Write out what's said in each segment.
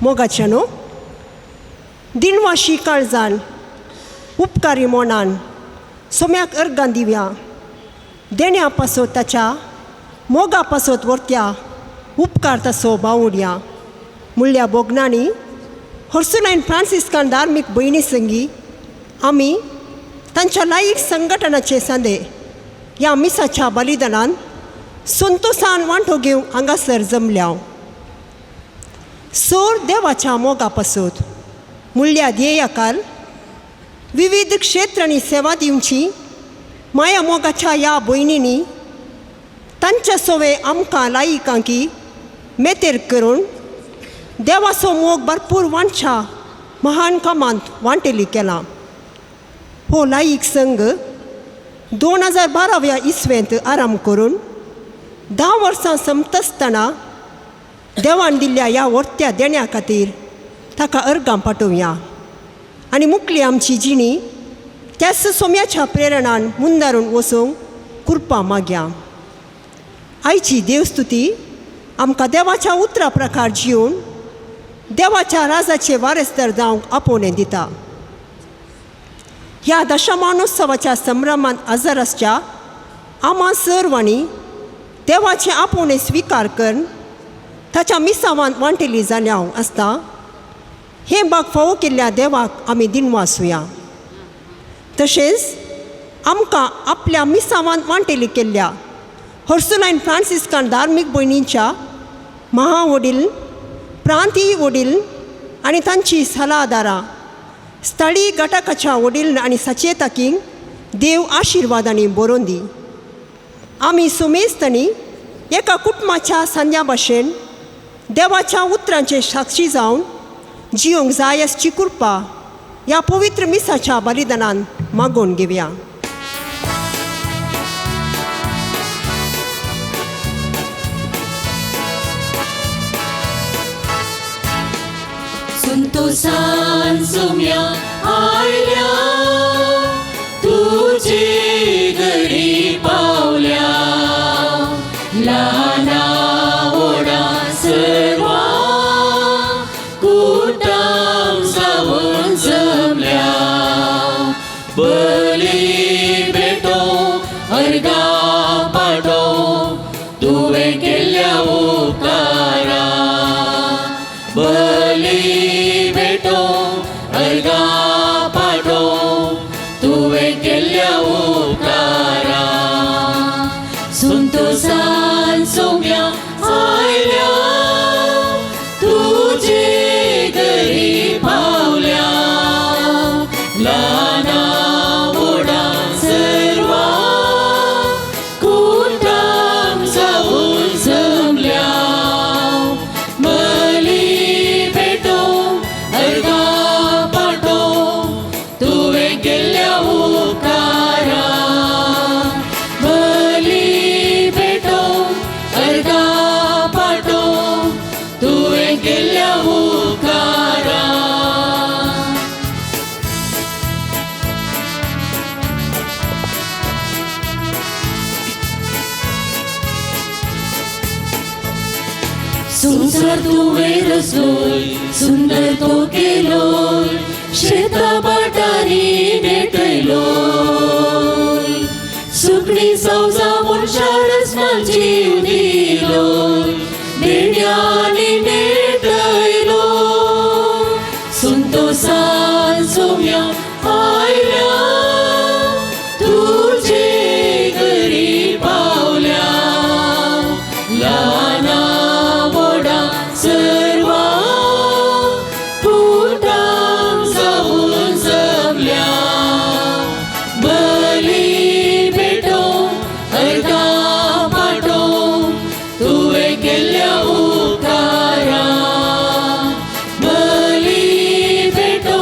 मोगाच्यानो दिनवाशी काळजान उपकारी मोनान सोम्याक अर्गां दिव्या देण्या पासत ताच्या मोगा पासत वर्त्या उपकार तसो बावुड्या मुळ्या बोगनांनी हर्सुलायन फ्रांसिस्कान धार्मीक भयणी संगी आमी तांच्या लायक संघटनाचे सांदे ह्या मिसाच्या बलिदानान संतोषान वांटो घेवंक हांगासर जमल्या. सोर देवाच्या मोगा पासत मुळ्या ध्येयाकाल विविध क्षेत्रांनी सेवा दिवची माया मोगाच्या ह्या भयणींनी तांच्या सोवे आमकां लायिकांकी मेतेर करून देवाचो मोग भरपूर वांटच्या महान कामांत वांटेली केला. हो लायीक संघ 2012व्या इस्वेंत आराम करून 10 वर्सां संपतासतना देवान दिल्ल्या ह्या वर्त्या देण्या खातीर ताका अर्गां पाठोवया आनी मुखली आमची जिणी त्याच सोम्याच्या प्रेरणान मुंदारून वचूंक कृपा मागया. आयची देवस्तुती आमकां देवाच्या उतरा प्रकार जिवन देवाच्या राजाचे वारसदार जावंक आपोवणें दिता. ह्या दशमानोत्सवाच्या संभ्रमांत हजर आसच्या आम्हा सर्वांनी देवाचे आपोवणें स्विकार करून ताच्या मिसावांत वांटेली जाल्या आसता हे भाग फावो केल्ल्या देवाक आमी दिनवासुया. तशेंच आमकां आपल्या मिसावांत वांटेली केल्ल्या हर्सुलायन फ्रांसिस्कान धार्मीक भयणींच्या महावडील प्रांतीय वडील आनी तांची सल्लागारां स्थळी घटकाच्या वडील आनी सचेतकींक देव आशिर्वादांनी बरोवन दी. आमी सुमेस्तनी एका कुटुंबाच्या संध्या भाशेन देवाच्या उतरांचे साक्षी जावन जिवंक जाय असची कृपा ह्या पवित्र मिसाच्या बलिदानान मागोवन घेवया. संतोषान सोम्या आयल्या तुझे घरी पावल्या ल्हाना व्हडा सर्वा कुटाम जावन जमल्या बली भेटो अर्गां पाठो तुवें केल्ल्या उपकारा बली भेटो अर्गां पाठो तुवें केल्ल्या उपकारा संतोषान सोम्या आयल्या तुझे घरी पावल्या ल्हाना व्हडा सर्वा कुटाम जावन जमल्या बली भेटो अर्गां पाठो तुवें केल्ल्या उपकारा बली भेटो अर्गां पाठो तुवें केल्ल्या उपकारा. संसार तुवें रचलोय सुंदर तो केलोय शेता बाटारी नेटयलोय सुकणी सावजा मनशारच जीव दिलोय देण्यानी नेटयलो संतोषान सोम्या आयल्या तुझे घरी पावल्या ल्हाना व्हडा सर्वा कुटाम जावन जमल्या बली भेटो अर्गां पाठो तुवें केल्ल्या उपकारा बली भेटो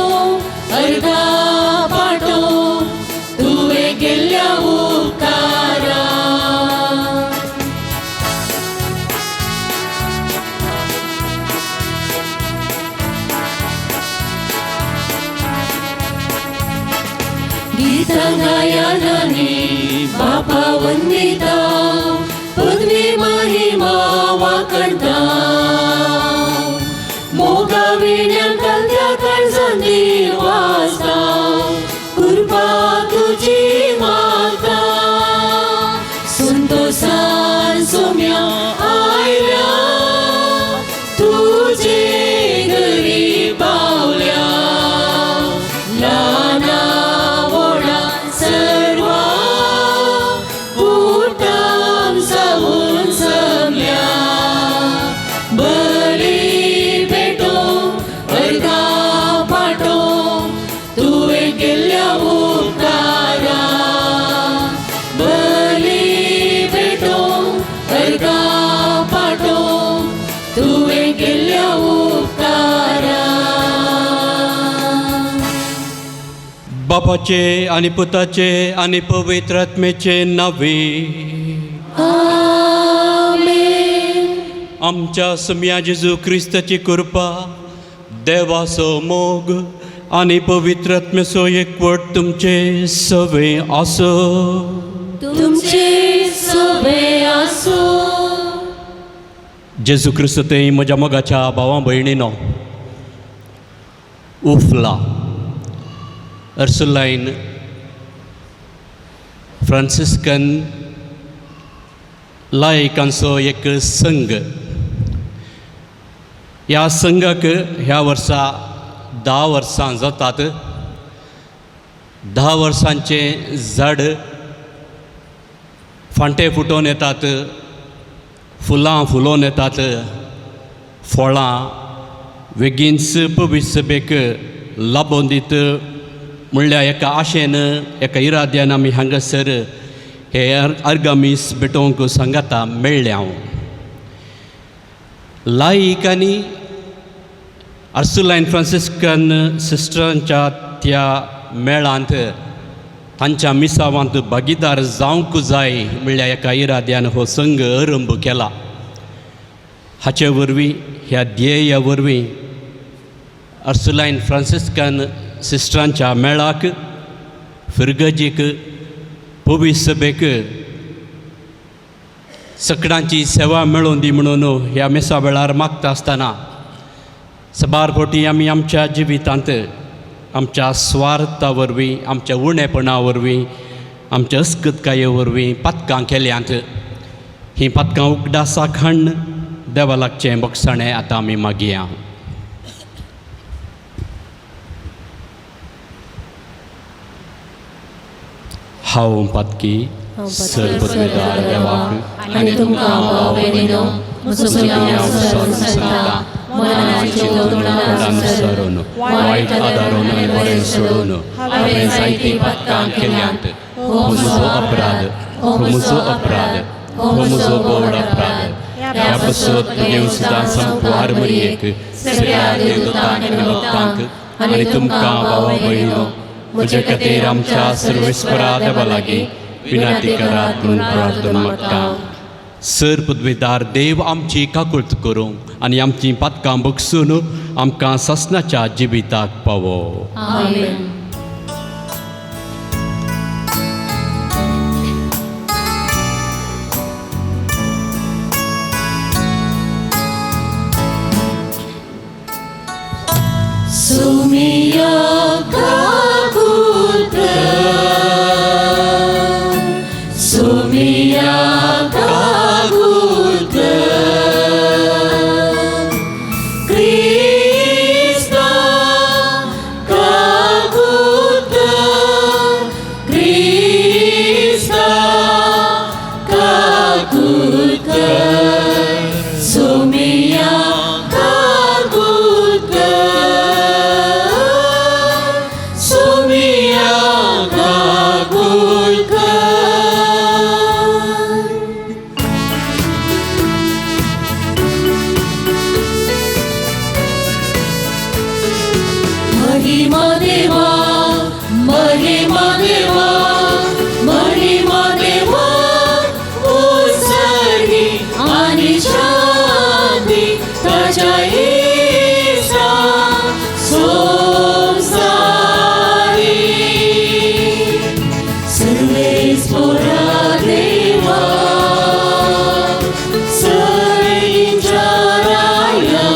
अर्गां पाठो तुवें केल्ल्या उपकारा. गीता गायनानी बापा वंदिता पदवी महिमा वाकणता मोग गाविण्या कलत्या काळजांनी वाजता कृपा तुझी मागता संतोषान सोम्या आयल्या तुझे घरी पावल्या लाना वोडा सर्वा कुटुंब जाऊन जमल्या बळी भेटो अर्धा पाठो तुवे केल्या उपकारा बळी भेटो अर्धा पाठो तुवे केल्या उपकारा. बापाचे आणि पुताचे आणि पवित्र आत्मेचे नावे आमेन. आमच्या सम्या जेजू ख्रिस्ताची कृपा देवाचो मोग आणि पवित्र आत्मेचो एकवट तुमचे सवे आसो. तुमचे सवे आसो. जेजू ख्रिस्त ते म्हज्या मोगाच्या भावा भयणीनो उफला अर्सुलाइन फ्रांसिस्कन लायकांचो एक संघ. ह्या संघाक ह्या वर्सा 10 वर्सां जातात. 10 वर्सांचे झाड फांटे फुटोवन येतात, फुलां फुलोवन येतात, फळां बेगीनच पवित्र सभेक लाबोवन दित म्हणल्या एका आशेन एका इराद्यान आमी हांगासर हे आर्गामीस भेटोवंक सांगाता मेळ्ळे. हांव लायक आनी अर्सुलाइन फ्रांसिस्कन सिस्टरांच्या त्या मेळांत तांच्या मिसावांत भागीदार जावंक जाय म्हणल्या एका इराद्यान हो संघ आरंभ केला. हाचे वरवीं ह्या ध्येया वरवीं अर्सुलाइन फ्रांसिस्कन सिस्टरांच्या मेळाक फिरगजीक पवित्र सभेक सगळ्यांची सेवा मेळोवन दी म्हणून ह्या मेसा वेळार मागता आसतना सबार फावटी आमी आमच्या जिवितांत आमच्या स्वार्था वरवीं आमच्या उणेपणा वरवीं आमच्या अस्कतकाये वरवीं पथकां केल्यांत. हीं पथकां उगडासा खण देवा लागचें बक्षाणें आतां आमी मागया. हांव पातकी सर्वपदवीदार देवाक आनी तुमकां भाव भयणीनो म्हजो सांगता मनाची अनुसरून वायट आदारून आनी बरें सोडून हांवें जायतीं पथकां केल्यांत. हो म्हजो अपराध, हो म्हजो अपराध, हो म्हजो बोड अपराध. ह्या बसत देव सुद्दां संपवार मरयेक सगळ्या देवदूतांक आनी भक्तांक आनी तुमकां भाव भयणीनो म्हजे खातीर आमच्या सर्वेस्परा देवा लागीं विनंती करात म्हणून प्रार्थना मागता. सर पदवीदार देव आमची काकुळट करूं आनी आमचीं पथकां बगसून आमकां ससनाच्या जिविताक पावो. आमेन. सुमिया काकुळट सुमिया काकुळट क्रिस्ता काकुळट क्रिस्ता काकुळट सुमिया काकुळट सुमिया काकुळट. महिमा देवा महिमा देवा महिमा देवा उत्सर्गी आणि शांती ताच्या येसा संसारी सर्वेस्परा देवा सर्वींच्या राया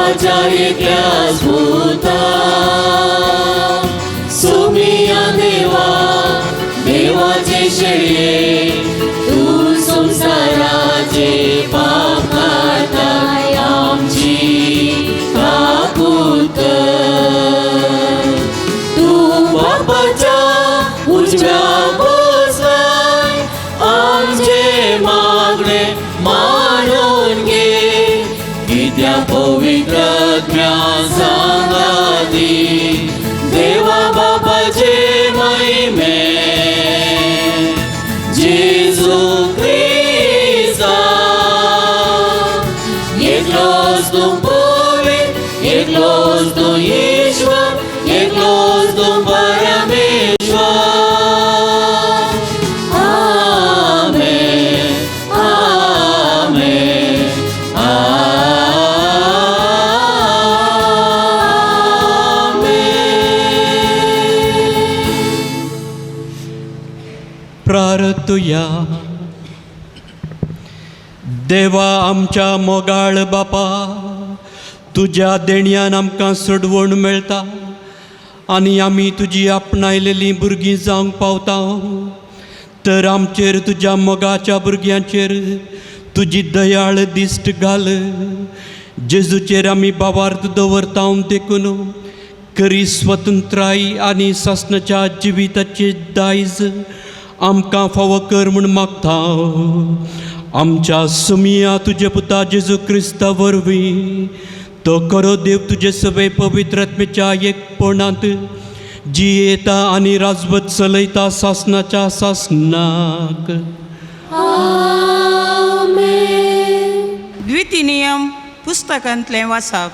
बापाच्या एकल्याच पुता सोमिया देवा देवाचे शेळये तू संसाराचे पाप काढताय आमची काकूत तू बापाच्या उजव्या बसलाय आमचे मागणे मानून घे कित्या पवित्रज्ञा सांगाती देवा बापाचे महिमे जेजू ख्रिस्ता एकलोच तू पवित्र एकलोच तू ईश्वर एकलोच तू परमेश्वर आमेन आमेन प्रार्थुया. देवा आमच्या मोगाळ बापा तुज्या देणयान आमकां सोडवण मेळटा आनी आमी तुजी आपणायलेलीं भुरगीं जावंक पावता तर आमचेर तुज्या मोगाच्या भुरग्यांचेर तुजी दयाळ दिश्ट घाल जेजूचेर आमी बावार्थ दवरता देखून खरी स्वतंत्राय आनी सासणाच्या जिविताचे दायज आमकां फावो कर म्हूण मागता आमच्या सुमिया तुजे पुता जेजू क्रिस्ता वरवीं तो खरो देव तुजे सवे पवित्र आत्मेच्या एकपणांत जियेता आनी राजवट चलयता सासणाच्या सासनाक द्वितीनियम पुस्तकांतलें वाचप.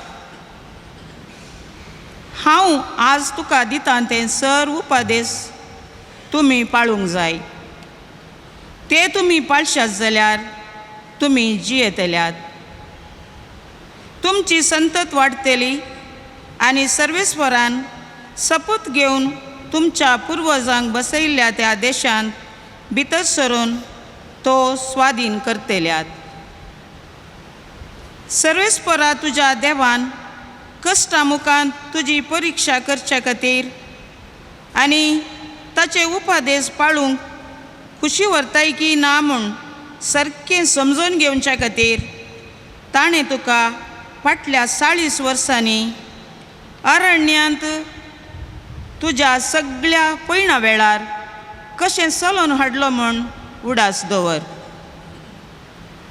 हांव आज तुका दिता ते सर्व उपादेश तुमी पाळूंक जाय. ते तुमी पाळशात जाल्यार तुमी जियेतल्यात. तुमची संतत वाडटली आनी सर्वेस्वरान सपूत घेवन तुमच्या पुर्वजांक बसयल्ल्या त्या देशांत भितर सरून तो स्वाधीन करतल्यात. सर्वेस्परा तुज्या देवान कश्टा मुखांत तुजी परिक्षा करचे खातीर आनी ताचे उपादेश पाळूंक खुशी व्हरताय की ना म्हूण सारकें समजून घेवच्या खातीर ताणें तुका फाटल्या 40 वर्सांनी अरण्यांत तुज्या सगळ्या पयणा वेळार कशें चलोवन हाडलो म्हूण उडास दवर.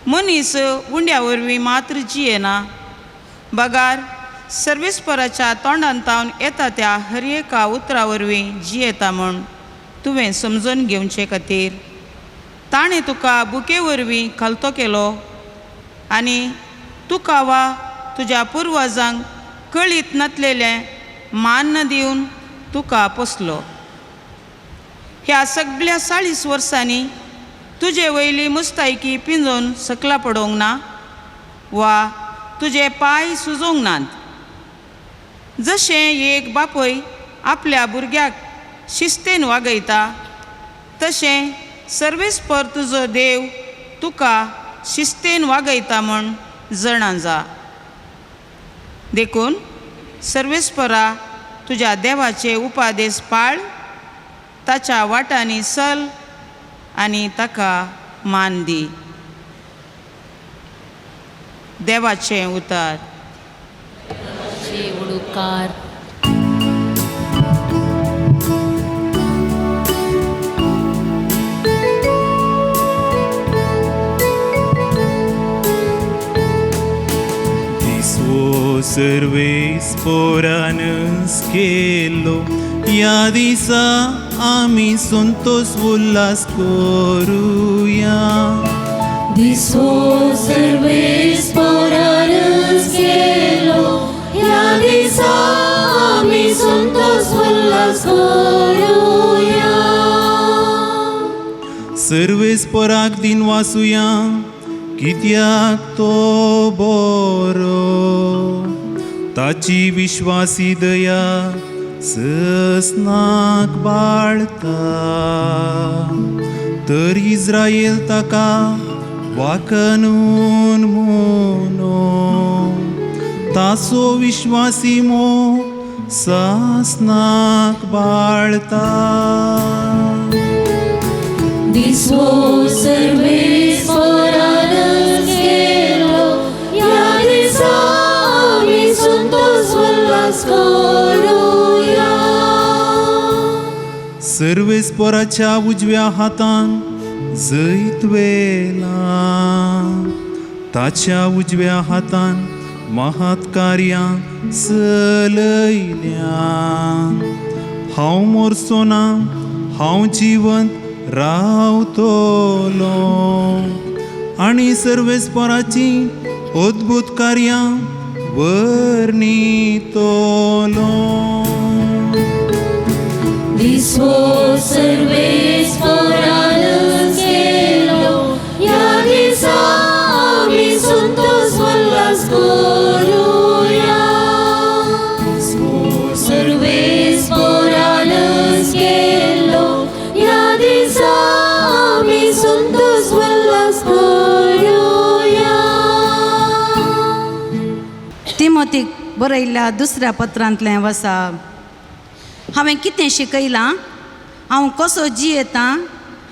मनीस उंड्या वरवीं मात्र जियेना बगार सर्वेस्पराच्या तोंडांतावन येता त्या हर एका उतरा वरवीं जियेता म्हूण तुवें समजून घेवचे खातीर ताणें तुका बुके वरवीं खालतो केलो आनी तुका वा तुज्या पुर्वजांक कळीत नासलेलें मान दिवन तुका पोसलो. ह्या सगळ्या 40 वर्सांनी तुजे वयली मुस्तायकी पिंजोवन सकला पडोवंक ना वा तुजे पांय सुजोवंक नात. जशें एक बापय आपल्या भुरग्याक शिस्तेन वागयता तशें सर्वेस्पर तुजो देव तुका शिस्तेन वागयता म्हूण जाणा जा. देखून सर्वेस्परा तुज्या देवाचे उपादेश पाळ ताच्या वाटांनी चल आनी ताका मान दी. देवाचें उतर. उडुकार दिसवो सर्वेस्परानच केलो या दिसा आमी संतोष उल्हास करुया. दिसो सर्वेस्परानच केलो ह्या दिसा आमी संतोष उल्हास करुया. सर्वेस्पराक दिन वासुया कित्याक तो बरो ताची विश्वासी दया ससनाक बाळता. तर इस्रायेल ताका वाकनून म्हणो तासो विश्वासी मोग सासनाक बाळता. दिसवो सर्वेस्परानच केलो, ह्या दिसा आमी संतोष उल्हास करूया. सर्वेस्पराच्या उजव्या हातान जैत वेला, ताच्या उजव्या हातान महात कार्यां चलयल्या. हांव मोरचो ना, हांव जिवंत रावतलो आनी सर्वेस्पराची अद्भुत कार्यां वर्णितलो. दिसवो सर्वेस्परानच केलो, ह्या दिसा आमी संतोष उल्हास करूया. सर्वेस्परानच केलो, ह्या दिसा आमी संतोष उल्हास करूया. तिमोथीक बरयल्ल्या दुसऱ्या पत्रांतलें वसा. हांवें कितें शिकयलां, हांव कसो जियेतां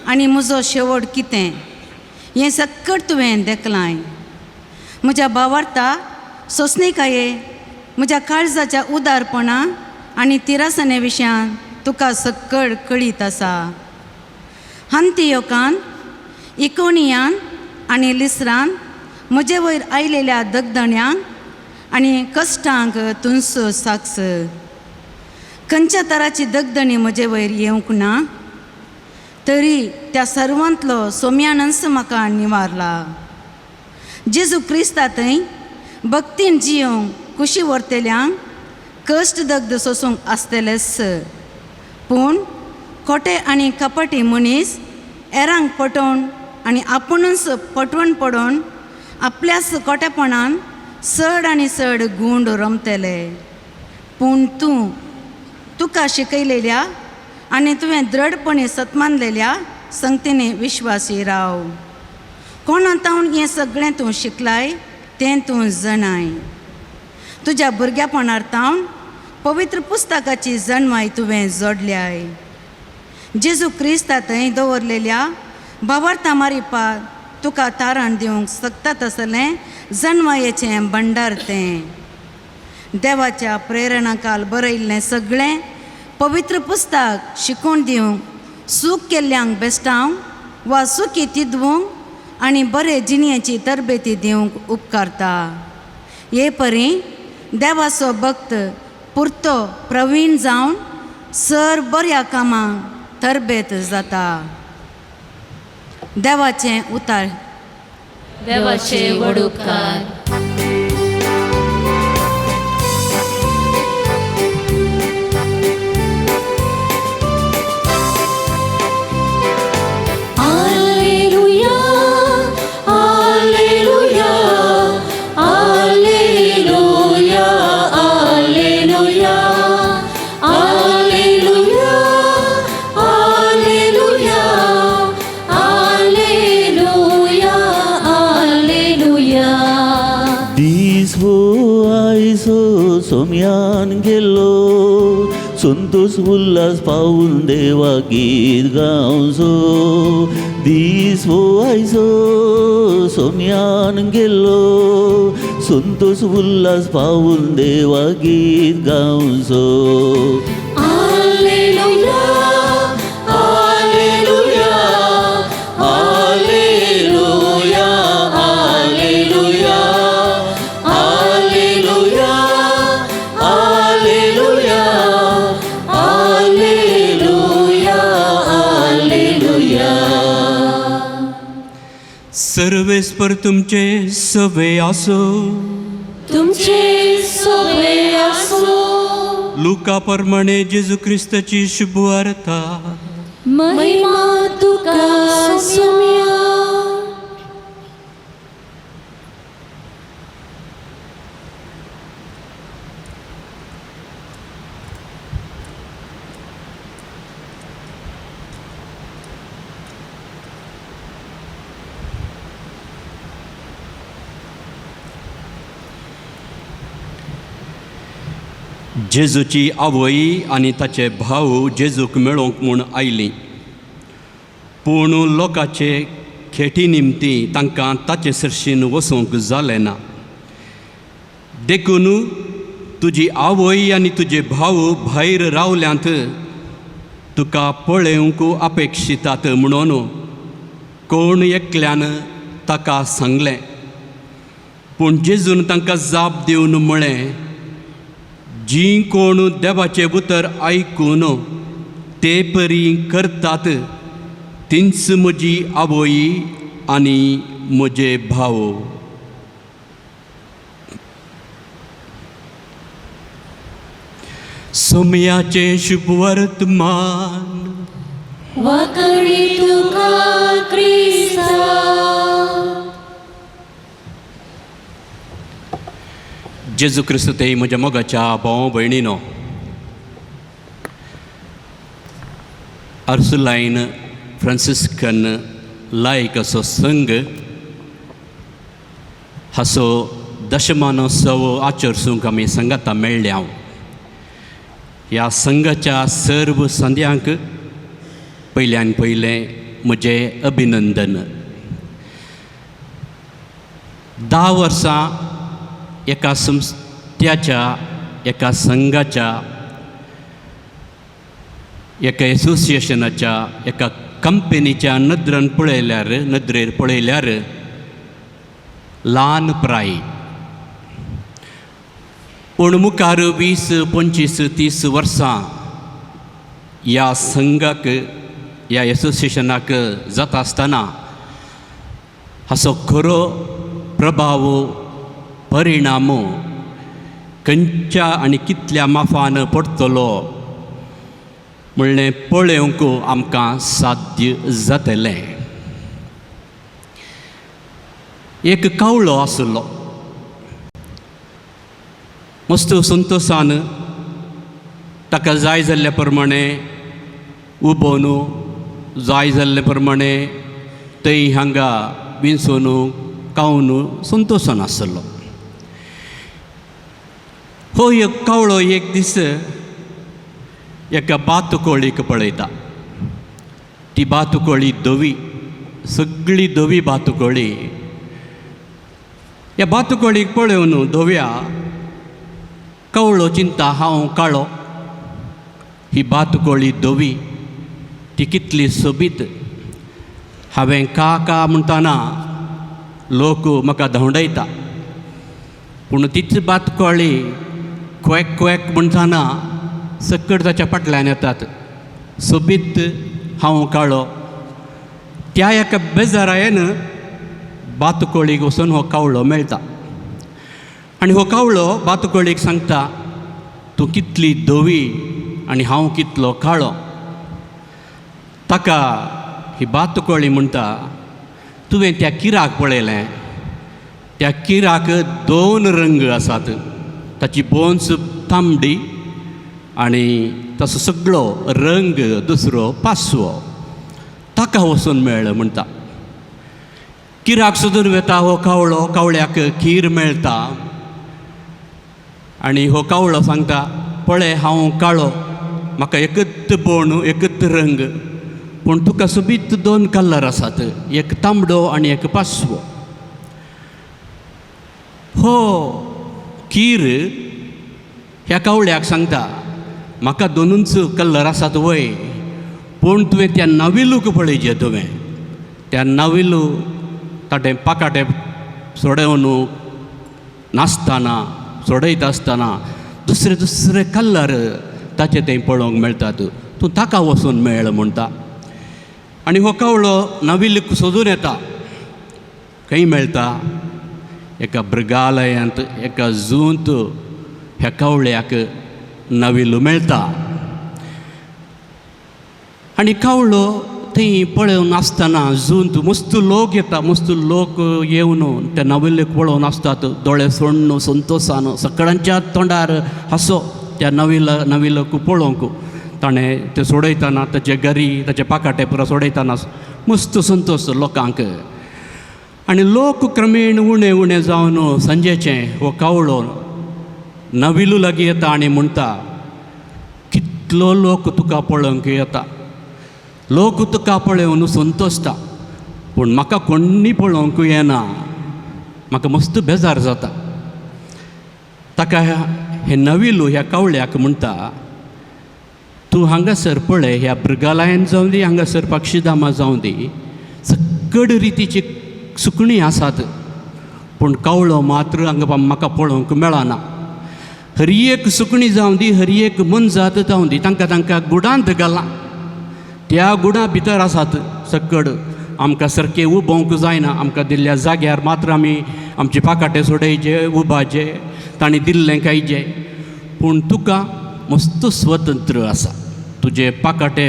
आनी म्हजो शेवट कितें हें सकट तुवें देखलाय. म्हज्या भावार्था सोंसणिकाये, म्हज्या काळजाच्या उदारपणा आनी तिरासने विशयान तुका सकट कळीत आसा. अंतियोकान, इकोनियान आनी लिस्रान म्हजे वयर आयलेल्या दगदण्यांक आनी कश्टांक तुमचो साक्ष. खंयच्या तराची दगदणी म्हजे वयर येवंक ना, तरी त्या सर्वांतलो सोम्यानंस म्हाका निवारला. जेजू क्रिस्तांतय भक्तीन जियोंक कुशी व्हरतेल्यांक कश्ट दगद सोसूंक आसतलेच. पूण खोटे आनी कपटी मनीस एरांक पटोवन आनी आपुणूच पटवण पडोवन आपल्याच खोटेपणान चड आनी चड गूंड रमतले. पूण तुका शिकयलेल्या आनी तुवें दृढपणे सतमानलेल्या संगतींनी विश्वासी राव. कोणातावन हें सगळें तूं शिकलाय तें तूं जणाय. तुज्या भुरग्यापणार्तावन पवित्र पुस्तकाची जणवाय तुवें जोडल्याय. जेजू क्रिस्तांतय दवरलेल्या भावार्था मारिपाक तुका तारण दिवंक सकतात आसलें जणवायेचें भंडार तें. देवाच्या प्रेरणाकाल बरयल्लें सगळें पवित्र पुस्तक शिकोवन दिवंक, सूख केल्ल्यांक बेश्टावंक वा सुखी तिदवूंक आनी बरे जिणेची तरबेती दिवंक उपकारता. हे परी देवाचो भक्त पुरतो प्रवीण जावन सर बऱ्या कामांक तरबेत जाता. देवाचें उतार. देवाचे व्हड उपकार. सोम्यान गेलो, संतोष उल्हास पावून देवा गीत गावचो. दीस वो आयचो सोम्यान गेलो, संतोष उल्हास पावून देवा गीत गावचो. सर्वेस्पर तुमचे सवे आसो. तुमचे सवे आसो. लुका प्रमाणे जेजू क्रिस्ताची शुभ वार्ता. महिमा तुका सोम्या. जेजूची आवय आनी ताचे भाव जेजूक मेळोवंक म्हूण आयलीं, पूण लोकांचे खेटी निमती तांकां ताचे सर्शीन वचूंक जालें ना. देखून तुजी आवय आनी तुजे भाव भायर रावल्यांत तुका पळोवंक अपेक्षितात म्हणून कोण एकल्यान ताका सांगलें. पूण जेजून तांकां जाप दिवन म्हळें, जीं कोण देवाचें उतर आयकून ते परी करतात तींच म्हजी आवय आनी म्हजे भाव. सोमयाचे शुभ वर्तमान. वाकडी तुका क्रिस्ता. जेजू क्रिस्त ते म्हज्या मोगाच्या भाव भयणीनो, अर्सुलायन फ्रांसिस्कन लायक असो संघ हाचो दशमानोत्सव आचरसूंक आमी संगाता मेळ्ळे. हांव ह्या संघाच्या सर्व संद्यांक पयल्यान पयलें म्हजें अभिनंदन. 10 वर्सां एका संस्थेच्या, एका संघाच्या, एका एसोसिएशनाच्या, एका कंपनीच्या नदरेर पळयल्यार ल्हान प्राय. पूण मुखार 20, 25, 30 वर्सां ह्या संघाक, ह्या एसोसिएशनाक जाता आसतना हाचो खरो प्रभाव, परिणाम खंयच्या आनी कितल्या माफान पडटलो म्हणलें पळोवंक आमकां साध्य जातलें. एक कावळो आसलो. मस्त संतोशान ताका जाय जाल्ल्या प्रमाणे उबोवन, जाय जाल्ले प्रमाणे थंय हांगा विंचून खावन संतोशान आसलो. हो एक कावळो एक दीस एका बातुकोळीक पळयता. ती बातुकोळी धवी, सगळी धवी बातुकोळी. ह्या बातुकोळीक पळोवन धव्या कावळो चिंता, हांव काळो, ही बातुकोळी धवी, ती कितली सोबीत. हांवें का म्हणटाना लोक म्हाका धवंडयता, पूण तीच बातकोळी क्वॅक क्वॅक म्हणटाना सकट ताच्या फाटल्यान येतात. सोबीत, हांव काळो. त्या एका बेजारायेन बातकोळीक वचून हो कावळो मेळटा. आनी हो कावळो बातकोळीक सांगता, तूं कितली धवी आनी हांव कितलो काळो. ताका ही बातकोळी म्हणटा, तुवें त्या किराक पळयलें, त्या किराक 2 रंग आसात. ताची बोन्स तांबडी आनी ताचो सगळो रंग दुसरो पासवो. ताका वचून मेळ्ळो म्हणटा. किराक सोदून वेता हो कावळो. कावळ्याक खीर मेळटा आनी हो कावळो सांगता, पळय हांव काळो, म्हाका एकच बोण, एकच रंग, पूण तुका सोबीत 2 कलर आसात, एक तांबडो आनी एक पासवो. हो खीर ह्या कावळ्याक सांगता, म्हाका 2च कलर आसात वय, पूण तुवें त्या नविलूक पळयचें. तुवें त्या नविलू ताटें पाकाटें सोडवन नासतना, सोडयता आसतना दुसरे दुसरे कलर ताचे थंय पळोवंक मेळटात. तूं ताका वचून मेळ म्हणटा. आनी हो कावळो नविलूक सोदून येता. खंय मेळटा? एका मृगालयांत, एका झूंत ह्या कावळ्याक नविलू मेळटा. आनी कावळो थंय पळोवन आसतना झूंत मस्त लोक येता. मस्त लोक येवन त्या नविलेक पळोवन आसतात, दोळे सोडून संतोशान, सगळ्यांच्या तोंडार हांसो त्या नविलक पळोवंक. ताणें तें सोडयतना ताचे गरी, ताचे पाकाटे पुरो सोडयतना मस्त संतोश लोकांक. आनी लोक क्रमेण उणे उणे जावन सांजेचें हो कावळो नविलू लागीं येता आनी म्हणटा कितलो लोक तुका पळोवंक येता, लोक तुका पळोवन संतोशता, पूण म्हाका कोणी पळोवंक येना, म्हाका मस्त बेजार जाता. ताका हे नविलू ह्या कावळ्याक म्हणटा तूं हांगासर पळय, ह्या मृगालयान जावं दी, हांगासर पक्षीधामा जावं दी, सकड रितीची सुकणीं आसात, पूण कावळो मात्र हांगा म्हाका पळोवंक मेळना. हर एक सुकणी जावं दी, हर एक मनजात जावं दी, तांकां गुडांत घालां, त्या गुडा भितर आसात सकड. आमकां सारकें उबोवंक जायना, आमकां दिल्ल्या जाग्यार मात्र आमी आमचे पाकाटे सोडयचे, उबाचे, तांणी दिल्लें खायचें. पूण तुका मस्त स्वतंत्र आसा, तुजे पाकाटे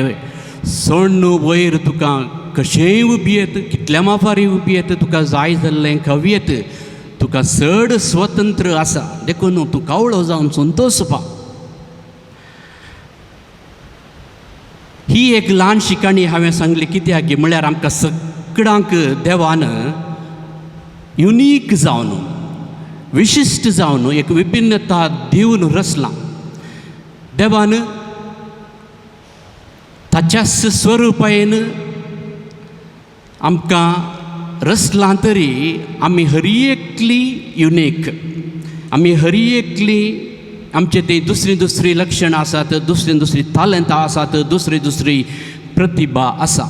सोडून वयर तुका कशेंय उबियेत, कितल्या माफारी उबियेत, तुका जाय जाल्लें खावयेत, तुका चड स्वतंत्र आसा. देखून तूं कावळो जावन संतोशपा. ही एक ल्हानशी काणी हांवें सांगली कित्याक की म्हळ्यार आमकां सगळ्यांक देवान युनीक जावन, विशिश्ट जावन एक विभिन्नता दिवन रचलां. देवान ताच्याच स्वरुपायेन आमकां रचलां, तरी आमी हर एकली युनीक, आमी हर एकली आमचे ती दुसरी दुसरी लक्षणां आसात, दुसरी दुसरी तालंतां आसात, दुसरी दुसरी प्रतिभा आसा.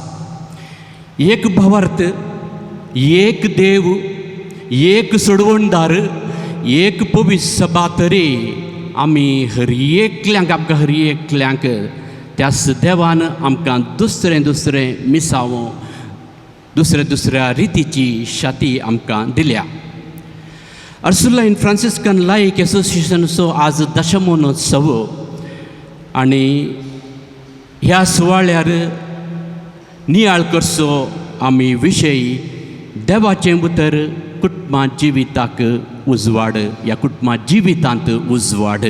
एक भावार्थ, एक देव, एक सोडवणदार, एक पवित्र सभा, तरी आमी हर एकल्यांक, आमकां हर एकल्यांक त्याच देवान आमकां दुसरें दुसरें मिसावो, दुसऱ्या दुसऱ्या रितीची शाती आमकां दिल्या. अर्सुलाइन फ्रांसिस्कन लायक एसोसिएशनचो आज दशमोत्सव आनी ह्या सुवाळ्यार नियाळ करचो आमी विशय देवाचें उतर कुटुंबा जिविताक उजवाड, ह्या कुटुंबा जिवितांत उजवाड.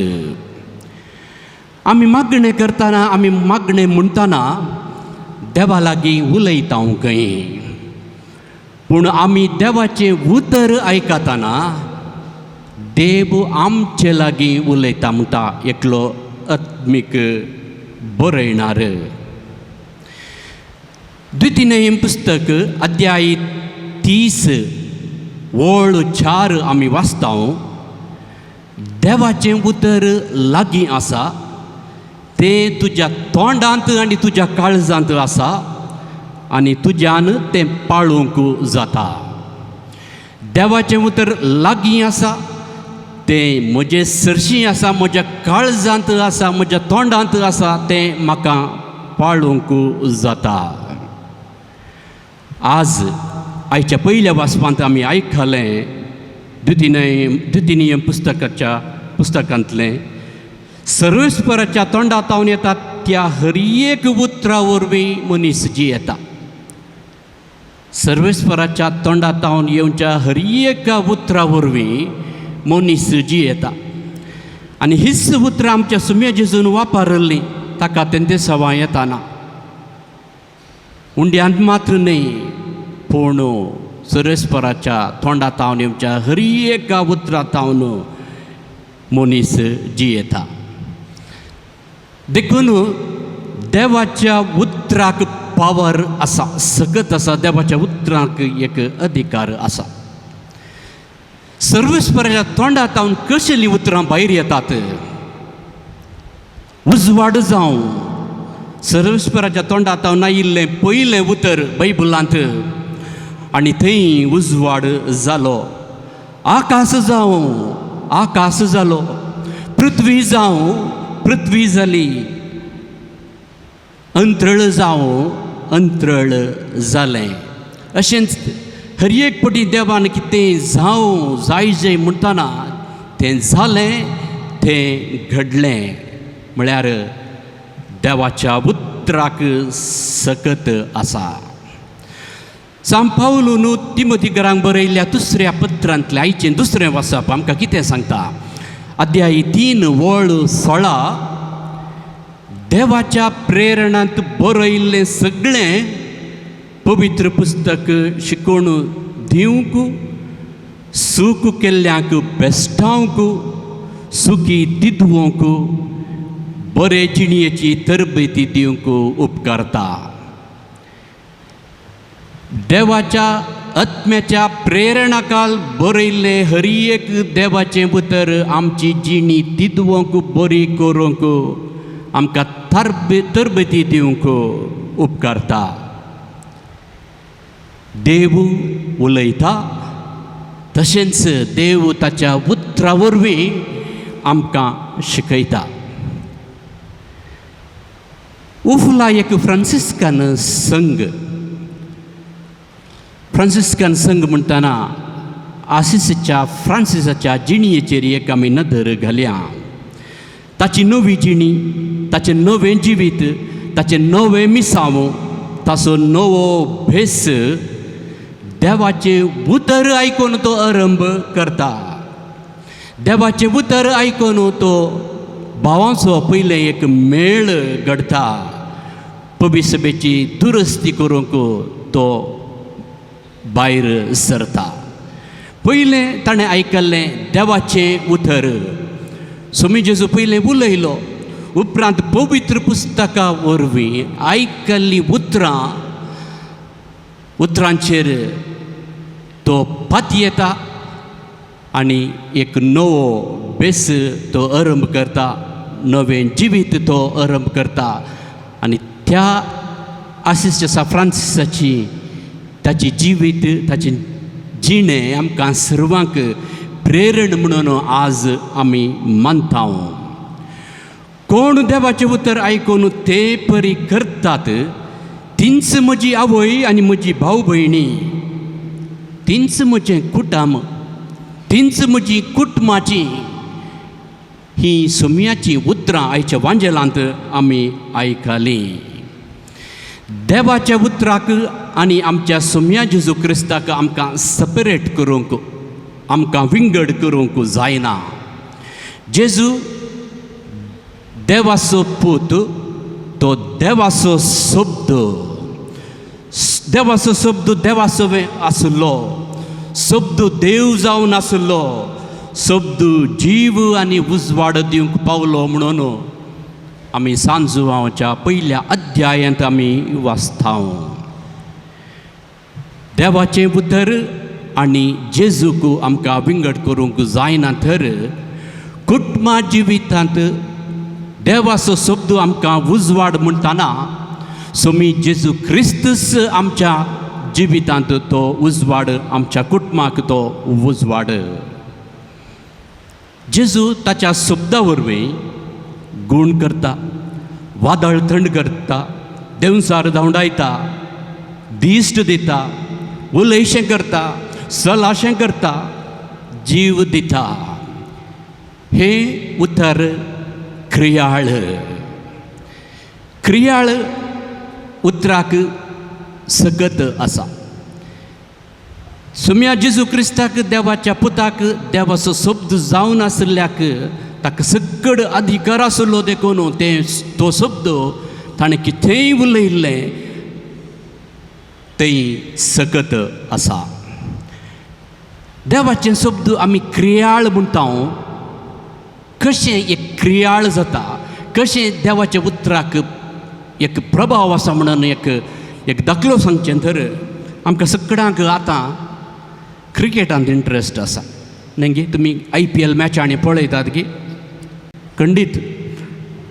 आमी मागणें करतना, आमी मागणें म्हणटना देवा लागीं उलयता खंय, पूण आमी देवाचें उतर आयकतना देव आमचे लागीं उलयता म्हणटा एकलो आत्मीक बरयणार. द्वितीय पुस्तक अध्याय 30 वळ 4 आमी वाचता. देवाचें उतर लागीं आसा, तें तुज्या तोंडांत आनी तुज्या काळजांत आसा, आनी तुज्यान तें पाळूंक जाता. देवाचें उतर लागीं आसा, तें म्हजे सरशी आसा, म्हज्या काळजांत आसा, म्हज्या तोंडांत आसा, तें म्हाका पाळूंक जाता. आज आयच्या पयल्या वाचपांत आमी आयकलें द्वितीय पुस्तकांतलें सर्वेस्पराच्या तोंडांतावन येता त्या हर एक उतरा वरवीं मनीस जियेता. सर्वेस्पराच्या तोंडांतावन येवच्या हर एका उतरा वरवीं मनीस जियेता. आनी हीच उतरां आमच्या सुम्या जेजून वापरलीं, ताका तेंचे सवाय येताना. हुंड्यांत मात्र न्ही, पूण सर्वेस्पराच्या तोंडांतावन येवच्या हर एका उतरांतावन मनीस जियेता. देखून देवाच्या उतराक पावर आसा, सकत आसा. देवाच्या उतराक एक अधिकार आसा. सर्वेस्पराच्या तोंडांतावन कशेलीं उतरां भायर येतात, उजवाड जावं. सर्वेस्पराच्या तोंडांतावन आयिल्लें पयलें उतर बायबलांत, आनी थंय उजवाड जालो. आकाश जावं, आकाश जालो. पृथ्वी जावं, पृथ्वी जाली. अंतरळ जावं, अंतरळ जालें. अशेंच हर एक पटी देवान कितें जावं जायजें म्हणटना तें जालें, तें घडलें. म्हळ्यार देवाच्या उतराक सकत आसा. सांत पावलून तिमोथीकारांक बरयल्ल्या दुसऱ्या पत्रांतलें आयचें दुसरें वाचप आमकां कितें सांगता. अध्याय 3 वळ 16. देवाच्या प्रेरणांत बरयल्लें सगळें पवित्र पुस्तक शिकोवन दिवंक, सूख केल्ल्यांक बेश्टावंक, सुखी तिदवंक बरे जिणयेची तरबेती दिवंक उपकारता. देवाच्या आत्म्याच्या प्रेरणाकाल बरयल्ले हरी एक देवाचें उतर आमची जिणी तिदवंक बरी करूंक आमकां तरबेती दिवंक उपकारता. देव उलयता तशेंच देव ताच्या उतरा वरवीं आमकां शिकयता. उफला एक फ्रांसिस्कान संघ म्हणटाना आसिसाच्या फ्रांसिसाच्या जिणयेचेर एक आमी नदर घाल्या. ताची नवी जिणी, ताचें नवें जिवीत, ताचें नवें मिसांव, ताचो नवो भेस देवाचें उतर आयकून तो आरंभ करता. देवाचें उतर आयकून तो भावांचो पयलें एक मेळ घडता. पबी सभेची दुरुस्ती करूंक तो भायर सरता. पयलें ताणें आयकल्लें देवाचें उतर. स्वामी जेजू पयलें उलयलो, उपरांत पवित्र पुस्तका वरवीं आयकल्लीं उतरांचेर तो पातयेता आनी एक नवो बेस तो आरंभ करता, नवें जिवीत तो आरंभ करता. आनी त्या आसिसाच्या फ्रांसिसाची ताची जिवीत, ताचें जिणें आमकां सर्वांक प्रेरण म्हणून आज आमी मानता. कोण देवाचें उतर आयकून ते परी करतात तींच म्हजी आवय आनी म्हजी भाव भयणी, तींच म्हजें कुटुंब, तींच म्हजी कुटुंबाची ही सोम्याची उतरां आयच्या वांजेलांत आमी आयकलीं. देवाच्या उतराक आनी आमच्या सोम्या जेजू क्रिस्ताक आमकां सेपरेट करूंक, आमकां विंगड करूंक जायना. जेजू देवाचो पूत, तो देवाचो शब्द, देवाचो शब्द देवाचो आसलो, शब्द देव जावन आसलो, शब्द जीव आनी उजवाड दिवंक पावलो म्हणून आमी सांजुवांच्या पयल्या अध्यायांत आमी वाचता. देवाचें उतर आनी जेजूक आमकां विंगड करूंक जायना. तर कुटुंबा जिवितांत देवाचो शब्द आमकां उजवाड म्हणटाना सोमी जेजू क्रिस्तूस आमच्या जिवितांत तो उजवाड, आमच्या कुटुंबाक तो उजवाड. जेजू ताच्या शब्दा वरवीं गूण करता, वादळ थंड करता, देंवसार धांवडायता, दिश्ट दिता, उलयशें करता, सलाशें करता, जीव दिता. हे उतर क्रियाळ उतराक सकत आसा. सोम्या जेजू क्रिस्ताक देवाच्या पुताक देवाचो शब्द जावन आसल्याक ताका सकड अधिकार आसलो देखून तो शब्द ताणें कितेंय उलयल्लें तें सकत आसा. देवाचें शब्द आमी क्रियाळ म्हणटा. कशें एक क्रियाळ जाता, कशें देवाच्या उतराक एक प्रभाव आसा म्हणून एक दाखलो सांगचें. तर आमकां सगळ्यांक आतां क्रिकेटांत इंट्रस्ट आसा न्ही गे. तुमी IPL मॅचांनी पळयतात गे, खंडीत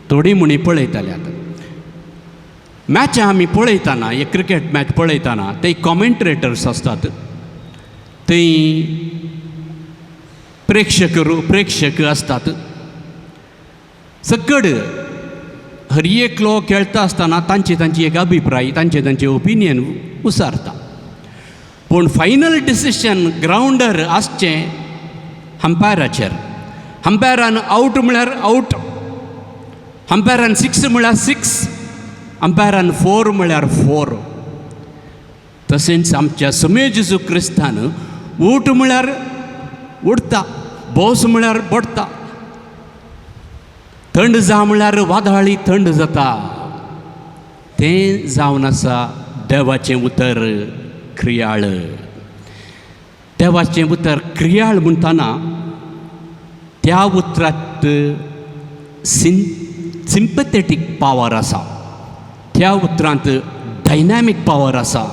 थोडी म्हणी पळयताले. आतां मॅचां आमी पळयतना, एक क्रिकेट मॅच पळयतना ते कॉमेंट्रेटर्स आसतात, थंय प्रेक्षक आसतात. सकड हर एकलो खेळटा आसतना तांची एक अभिप्राय, तांचे ओपिनियन उसारता. पूण फायनल डिसिशन ग्रावंडार आसचें अंपायराचेर. अंपायरान आउट म्हळ्यार आउट, अंपायरान 6 म्हळ्यार 6, अंपायरान 4 म्हळ्यार 4. तशेंच आमच्या सोम्या जेजू क्रिस्तान उठ म्हळ्यार उठता, बोस म्हळ्यार बडटा, थंड जा म्हळ्यार वादळी थंड जाता. तें जावन आसा देवाचें उतर क्रियाळ. देवाचें उतर क्रियाळ म्हणटाना त्या उतराक उतरांत सिंपथेटीक पावर आसा, त्या उतरांत डायनॅमीक पावर आसा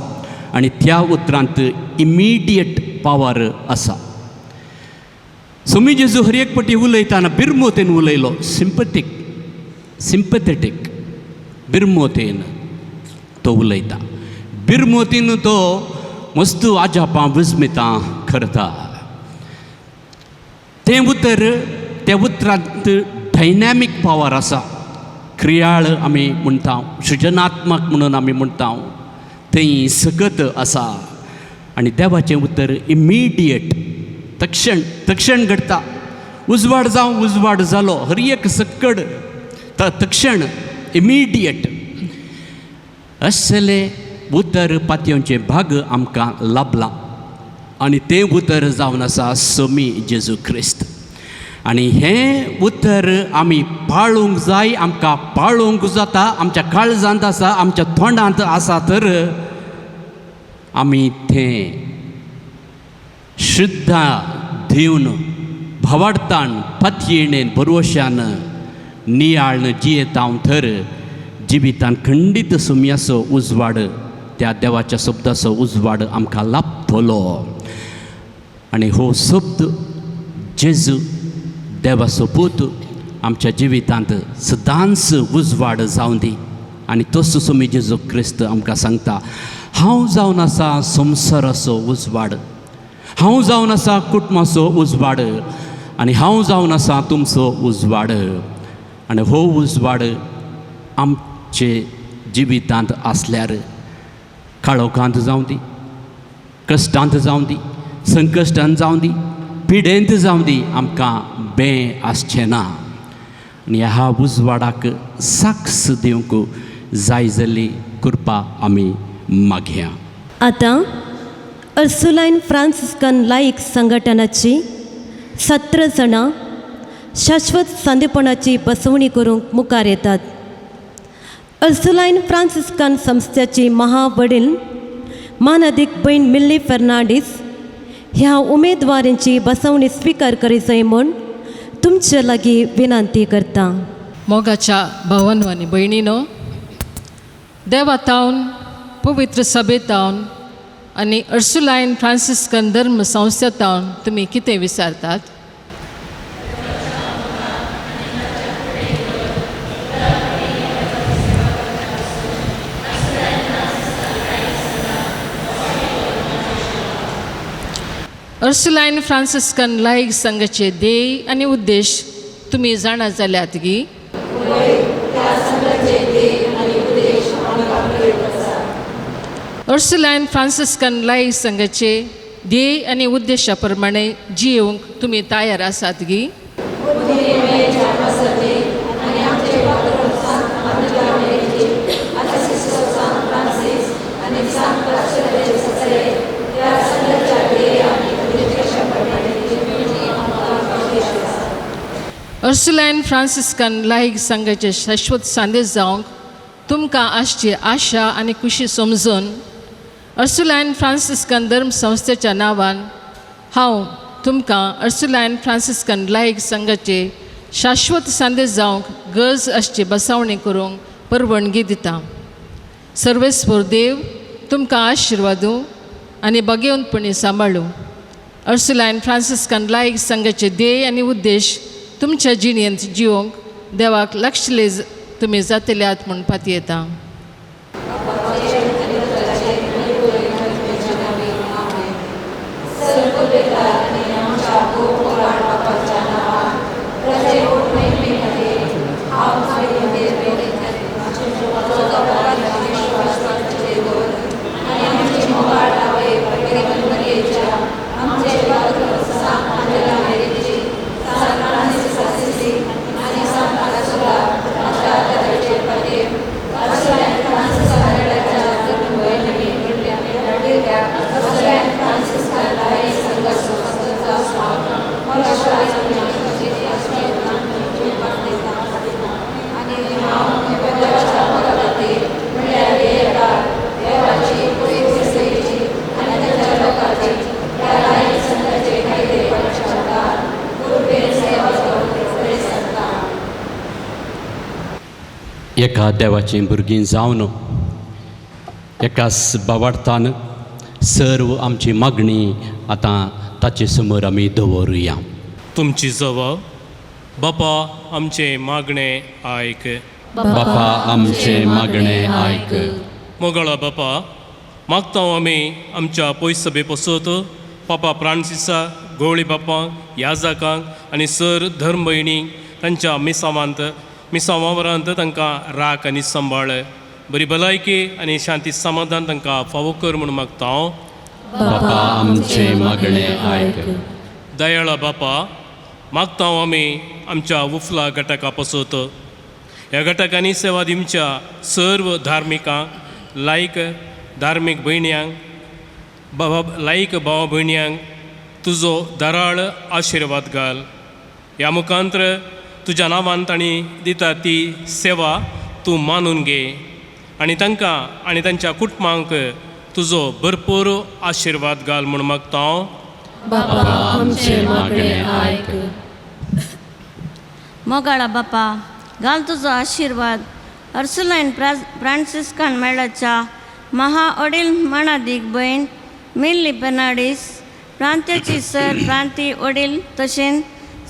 आनी त्या उतरांत इमिडिएट पावर आसा. सोमी जेजू हर एक पटी उलयताना बिरमोतेन उलयलो, सिंपथेटीक बिरमोतेन तो उलयता. बिरमोतीन तो मस्त आजापां विस्मितां करता. तें उतर त्या उतरांत डायनॅमीक पावर आसा, क्रियाळ आमी म्हणटा, सृजनात्मक म्हणून आमी म्हणटा, तें सकत आसा. आनी देवाचें उतर इमिडिएट, तक्षण घडटा. उजवाड जावं उजवाड जालो, हर एक सकड तक्षण इमिडिएट असले उतर पातयेंचे भाग आमकां लाभला. आनी तें उतर जावन आसा सोमी जेजू क्रिस्त. आनी हें उतर आमी पाळूंक जाय, आमकां पाळूंक जाता. आमच्या काळजांत आसा, आमच्या तोंडांत आसा, तर आमी तें श्रद्धा दिवन भावार्थान पातयेणेन भरवशान नियाळन जियेतां, तर जिवितान खंडीत सुमयाचो उजवाड, त्या देवाच्या शब्दाचो उजवाड आमकां लाभतलो. आनी हो शब्द जेजू देवाचो पूत आमच्या जिवितांत सदांच उजवाड जावं दी. आनी तसो सोमी जेजू क्रिस्त आमकां सांगता, हांव जावन आसा संवसाराचो उजवाड, हांव जावन आसा कुटुंबाचो उजवाड, आनी हांव जावन आसा तुमचो उजवाड. आनी हो उजवाड आमचे जिवितांत आसल्यार काळोखांत जावं दी, कश्टांत जावं दी, संकश्टांत जावं दी, पिडेंत जावं दी, आमकां बें आसचें ना. आनी ह्या उजवाडाक साक्ष दिवंक जाय जाली कृपा आमी मागया. आतां अर्सुलायन फ्रांसिस्कन लायक संघटनाची 17 जाणां शाश्वत सांदेपणाची बसवणी करूंक मुखार येतात. अर्सुलायन फ्रांसिस्कन संस्थेची महावडील मानाधिक भयण मिल्ली फेर्नांडीस ह्या उमेदवारांची बसवणी स्वीकार करीत म्हूण तुमचे लागीं विनंती करता. मोगाच्या भावांनो आनी भयणीनो, देवातावन पवित्र सभेतावन आनी अर्सुलायन फ्रांसिस्कन धर्म संस्थेतावन तुमी कितें विचारतात? अर्सुलायन फ्रांसिस्कन लायक संघाचे ध्येय आनी उद्देश तुमी जाणा जाल्यात गी. अर्सुलायन फ्रांसिस्कन लायक संघाचे ध्येय आनी उद्देशा प्रमाणे जियोंक तुमी तयार आसात गी. अर्सुलायन फ्रांसिस्कन लायक संघाचे शाश्वत सांदेश जावंक तुमकां आसची आशा आनी खुशी समजून अर्सुलायन फ्रांसिस्कन धर्म संस्थेच्या नांवान हांव तुमकां अर्सुलायन फ्रांसिस्कन लायक संघाचे शाश्वत सांदेश जावंक गरज आसची बसवणी करूंक परवानगी दिता. सर्वेस्वर देव तुमकां आशिर्वादू आनी बगेवनपणी सांबाळूं. अर्सुलायन फ्रांसिस्कन लायक संघाचे ध्येय आनी उद्देश तुमच्या जिणेंत जिवंक देवाक लक्षले तुमी जातल्यात म्हूण पातयेता. Amen. एका देवाचीं भुरगीं जावन एकाच बावार्थान सर्व आमची मागणी आतां ताचे समोर आमी दवरुया. तुमची जबाब. बापा आमचे मागणे आयक. बापा आमचे मागणे आयक. मोगळा बापा मागता आमी आमच्या पयस सभे पसत पापा फ्रांसिसा गवळी बापांक याजकांक आनी सर धर्म भयणींक तांच्या मिसांवां वरांत तांकां राख आनी सांबाळ बरी भलायकी आनी शांती समाधान तांकां फावो कर म्हूण मागता हांव. बापा आमचे मागणे आयक. दयाळा बापा मागता आमी आमच्या उफला घटका पसत ह्या घटकांनी सेवा दिवच्या सर्व धार्मिकांक लायक धार्मीक भयण्यांक लायक भाव भयण्यांक तुजो दराळ आशिर्वाद घाल. ह्या मुखांत्र तुज्या नांवान तांणी दिता ती सेवा तूं मानून घे आनी तांकां आनी तांच्या कुटुंबांक तुजो भरपूर आशिर्वाद घाल म्हूण मागता हांव. बापा आमचे मागणे आयक. मोगाळा बापा घाल तुजो आशिर्वाद अर्सुलायन फ्रांसिस्कान मेळाच्या महाओडील माणादीक भयण मिल्ली बेर्नाडीस प्रांत्याची सर प्रांती ओडील तशेंच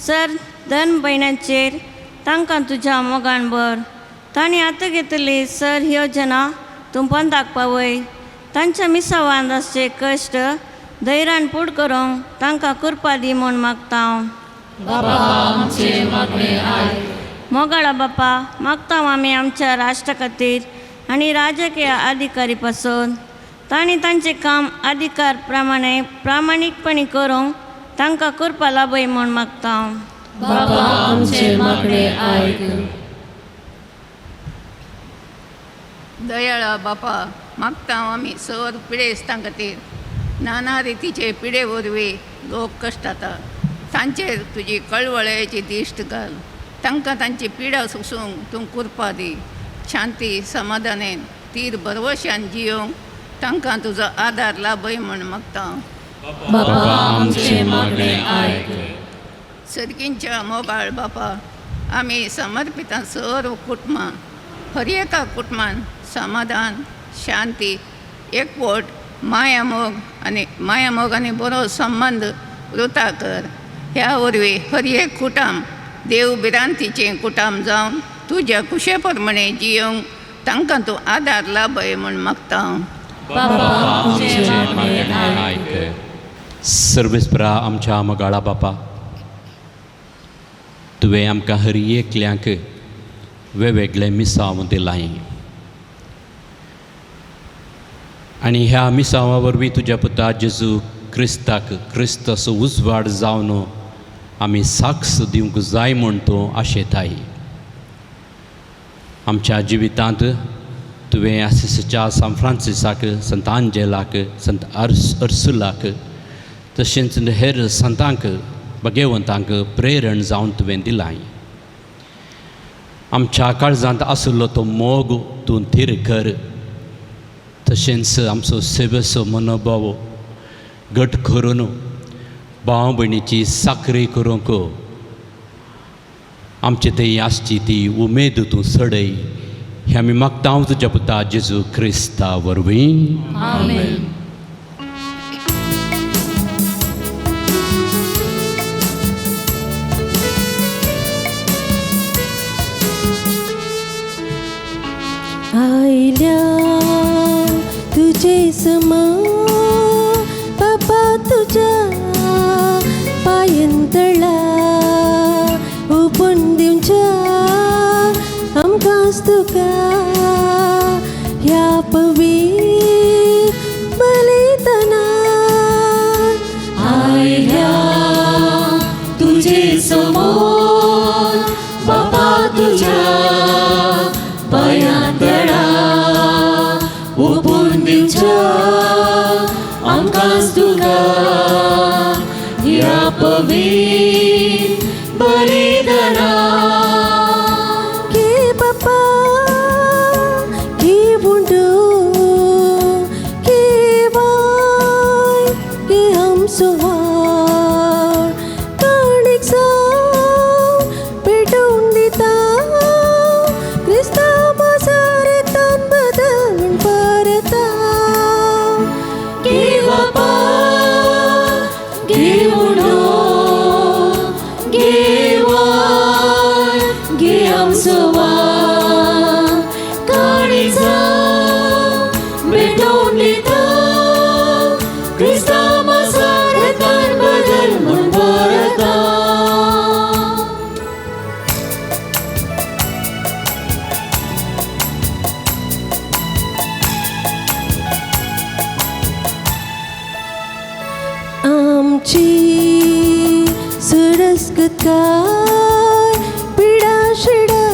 सर धन भयणांचेर तांकां तुज्या मोगान भर. तांणी आतां घेतली सर योजना तूं पंथाक पावय. तांच्या मिसावान आसचे कश्ट धैर्यान पूड करूंक तांकां कृपा दी म्हूण मागता हांव. मोगाळा बापा मागता आमी आमच्या राष्ट्रा खातीर आनी राजकीय अधिकारी पासून तांणी तांचें काम अधिकार प्रमाणे प्रामाणीकपणी करूंक तांकां कृपा लाभय म्हूण मागता हांव. बापा आमचे मागणे आयक. दयाळा बापा मागता आमी सर पिडेस्तां खातीर नाना रितीचे पिडे वरवीं लोक कश्टाता तांचेर तुजी कळवळ्याची दिश्ट घाल. तांकां तांची पिडा सोसूंक तूं कृपा दी. शांती समाधानान तीर भरवशान जियोंक तांकां तुजो आदार लाभय म्हूण मागता हांव. बापा आमचे मागणे आयक. सर्गींच्या मोगाळ बापा आमी समर्पितां सर्व कुटुंबां हर एका कुटुंबान समाधान शांती एकवट माया मोग आनी बरो संबंद वृता कर. ह्या वरवीं हर एक कुटुंब देव भिरांतीचें कुटुंब जावन तुज्या कुशे प्रमाणे जियोंक तांकां तूं आदार लाभय म्हूण मागता हांव. सर्वेस्परा आमच्या मोगाळा बापा तुवें आमकां हर एकल्यांक वेगवेगळे मिसांव दिलाय आनी ह्या मिसांवा वरवीं तुज्या पुता जेजू क्रिस्ताक क्रिस्त असो उजवाड जावन आमी साक्ष दिवंक जाय म्हूण तूं आशेताय. आमच्या जिवितांत तुवें आसिसाच्या सान फ्रांसिसाक संत आंजेलाक संत अर्सुलाक तशेंच हेर संतांक भगेवंतांक प्रेरण जावन तुवें दिलाय. आमच्या काळजांत आसलो तो मोग तूं थीर कर. तशेंच आमचो सेवेचो मनोभाव घट करून भाव भयणीची साखरी करूंक आमचे थंय आसची ती उमेद तूं सडय. हें आमी मागता तुज्या पुता जेजू क्रिस्ता वरवीं. आमेन. आयल्या तुजे समोर बापा तुज्या पायंतळा ओपून दिवच्या आमकांच तुका ह्या पवीर बलिदाना. आयल्या तुजे समोर बापा तुज्या पायंतळा ओपून दिवच्या आमकांच तुका ह्या पवीर बलिदाना. घे बापा घे बुंडू घे बाय घे आमचो वाड काणीक जावं पेटोवन दिता क्रिस्तांव आमसोवा काळीजा भेटून दिता क्रिस्ता माझा रतान बदल म्हूण बरता आमची सुरस्कत काय पिडा शिडा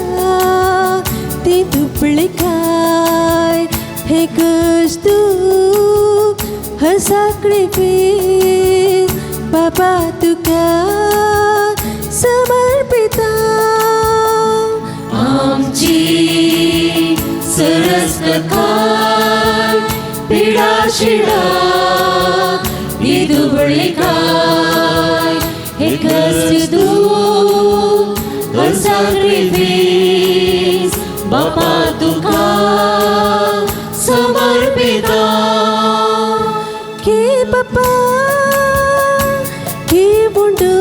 ती तुपली काय हे कष्ट हसाकडे फेर बाबा तुका समर्पिता आमची सुरस्कत काय पिडा शिडा ती तुपली काय हे कष्ट sacrifice Bapa तुका समर्पिता के बापा के बुंडो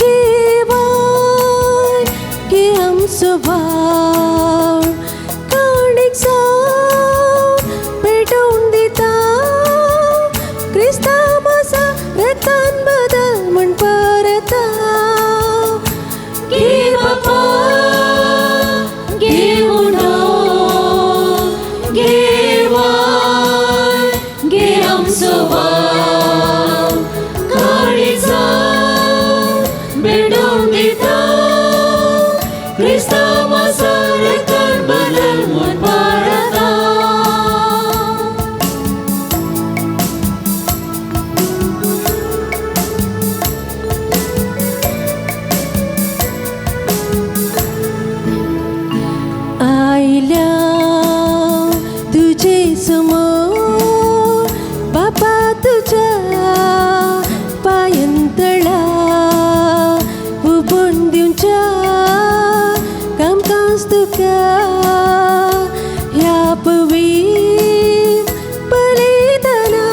के वाय के आमचो भाव काणीक जावन पेटोवन दिता क्रिस्ता माझा रतान बदल म्हूण परता गे बापा गे उडो गे वाय गे आमचो वाव काळीजा भेटोवन दिता क्रिस्ता माझा रतान बदल म्हूण परता आयल्या तुझे समोर बापा तुझ्या पायंतळा उबून दिवच्या कामकाज तुका ह्या पवीर बलिदाना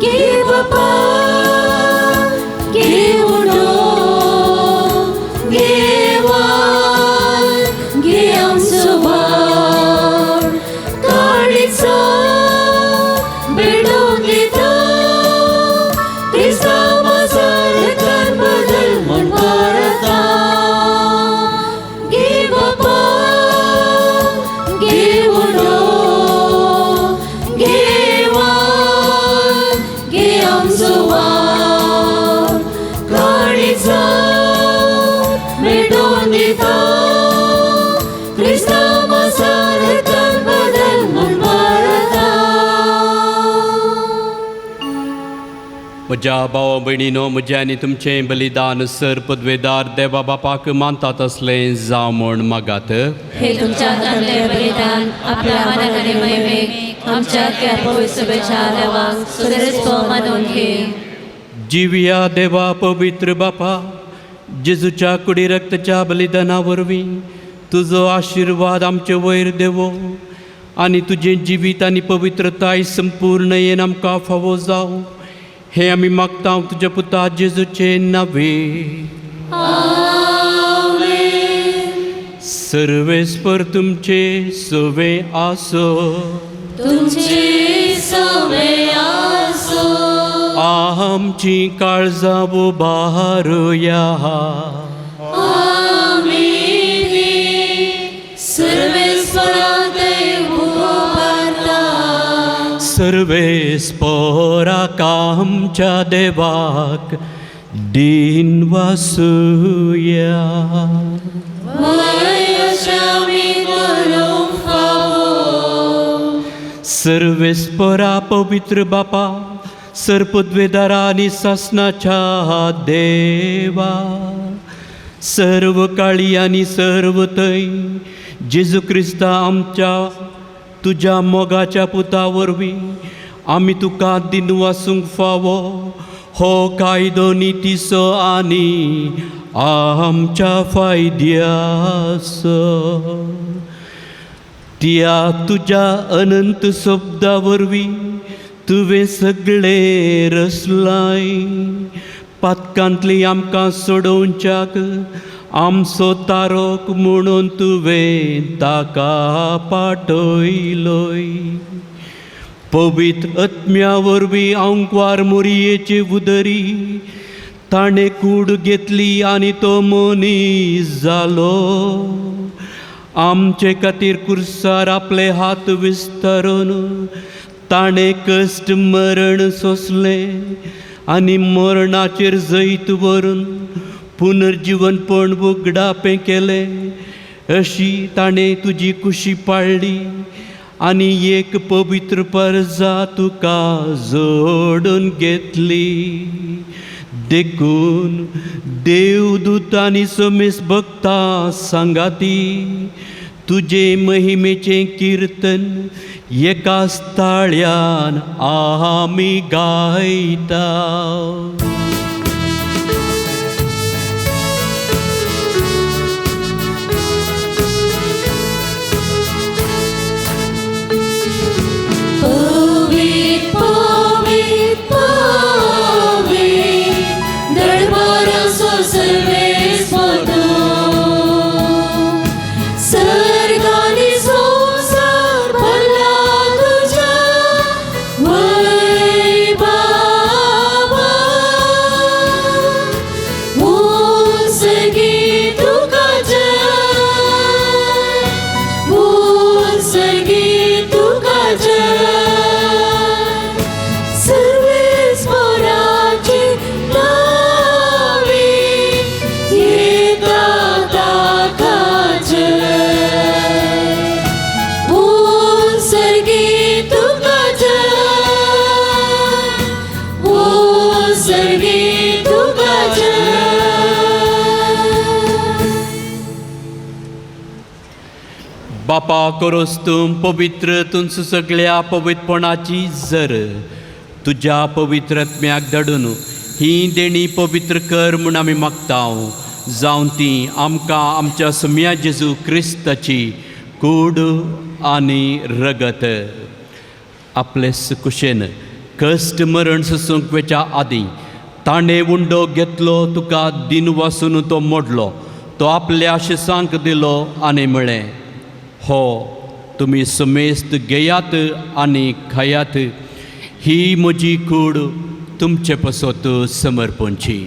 गे बापा गे उडो गे वाय गे आमचो भाव काळीजा भेटोवन दिता क्रिस्ता माझा रतान बदल म्हूण परता गे बापा गे उडो गे वाय गे आमचो भाव काळीजा भेटोवन दिता क्रिस्ता माझा रतान बदल म्हूण परता म्हज्या भावा भयणीनो म्हजें आनी तुमचें बलिदान सर पदवेदार देवा बापाक मानतात असलें जावं म्हूण मागात हे तुमच्या दांतले बलिदान आपल्या मनाक आनी महिमेक आमच्या त्या पवित्र सभेच्या देवाक सुरेस्तो मानून घे जिविया देवा पवित्र बापा जेजूच्या कुडी रक्ताच्या बलिदाना वरवीं तुजो आशिर्वाद आमचे वयर देवो आनी तुजें जिवीत आनी पवित्रताय संपूर्णयेन आमकां फावो जावं हें आमी मागता तुज्या पुता जेजूचे नांवे सर्वेस्पर तुमचे सवे आसो तुमची सवे आसो आमची काळजां उबारुया सर्वेस्परा देव उबारता सर्वेस्पराक आमच्या देवाक दिन वासुया सर्वेस्परा पवित्र बापा सरपदवेदारा आनी सासनाच्या देवा सर्व काळी आनी सर्व थंय जेजू क्रिस्ता आमच्या तुज्या मोगाच्या पुता वरवीं आमी तुका दिन वासूंक फावो हो कायदो नितीसो आनी आमच्या फायद्याचो त्या तुज्या अनंत शब्दा वरवीं तुवें सगळे रचलाय पातकांतली आमकां सोडोवच्याक आमचो तारोक म्हणून तुवें ताका पाठयलोय. पवित्र आत्म्या वरवीं अंकवार मोरयेचे उदरी ताणें कूड घेतली आनी तो मनीस जालो. आमचे खातीर कुर्सार आपले हात विस्तारून ताणें कश्ट मरण सोंसलें आनी मरणाचेर जैत व्हरून पुनर्जीवनपण उगडापें केलें. अशी ताणें तुजी कुशी पाळ्ळी आनी एक पवित्र परजा तुका जोडून घेतली. देखून देवदूत आनी समेस भक्तां सांगाती तुजे महिमेचें किर्तन एकाच ताळ्यान आमी गायता. बापा करोस तूं पवित्र तुमच सगळ्या पवित्रपणाची जर तुज्या पवित्रत्म्याक धाडून ही देणी पवित्र कर म्हूण आमी मागतां. जावं ती आमकां आमच्या सुम्या जेजू क्रिस्ताची कूड आनी रगत आपले कुशेन कश्ट मरण सोसूंक वेच्या आदीं ताणें उंडो घेतलो तुका दिन वासून तो मोडलो. तो आपल्या शिसांक दिलो आनी म्हळें, हो तुमी समेस्त घेयात आनी खायात. ही म्हजी कूड तुमचे पसत समर्पणची.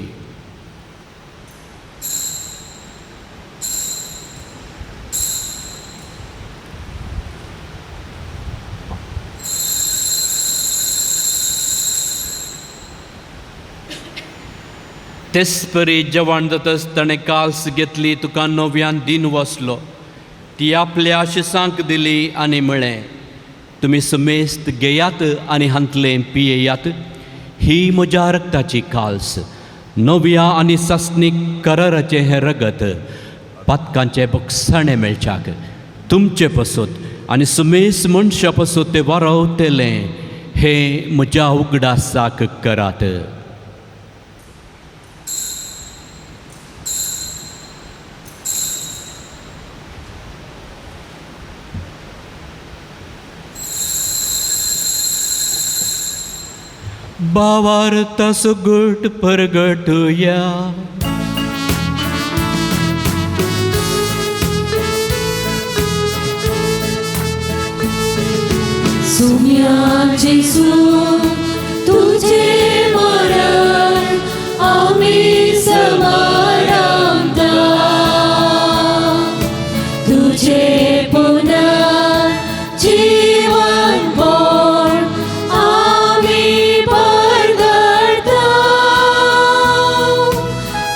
तेच परी जेवण जातच ताणें काल्स घेतली तुका नव्यान दिन वसलो. ती आपल्या शिसांक दिली आनी म्हळें, तुमी समेस्त घेयात आनी हांतलें पियेयात. ही म्हज्या रक्ताची काल्स, नव्या आनी सासणीक कराराचें हें रगत पातकांचे बक्षाणे मेळच्याक तुमचे पसत आनी समेस मनशा पसत तें वारवतलें हें म्हज्या उगडासाक करात. भावार्थ सुगट परगटुया. सुम्या जेजू तुझे मरण आम्ही समारंभता. तुझे पुनर्जीवन बोल आम्ही परगटता.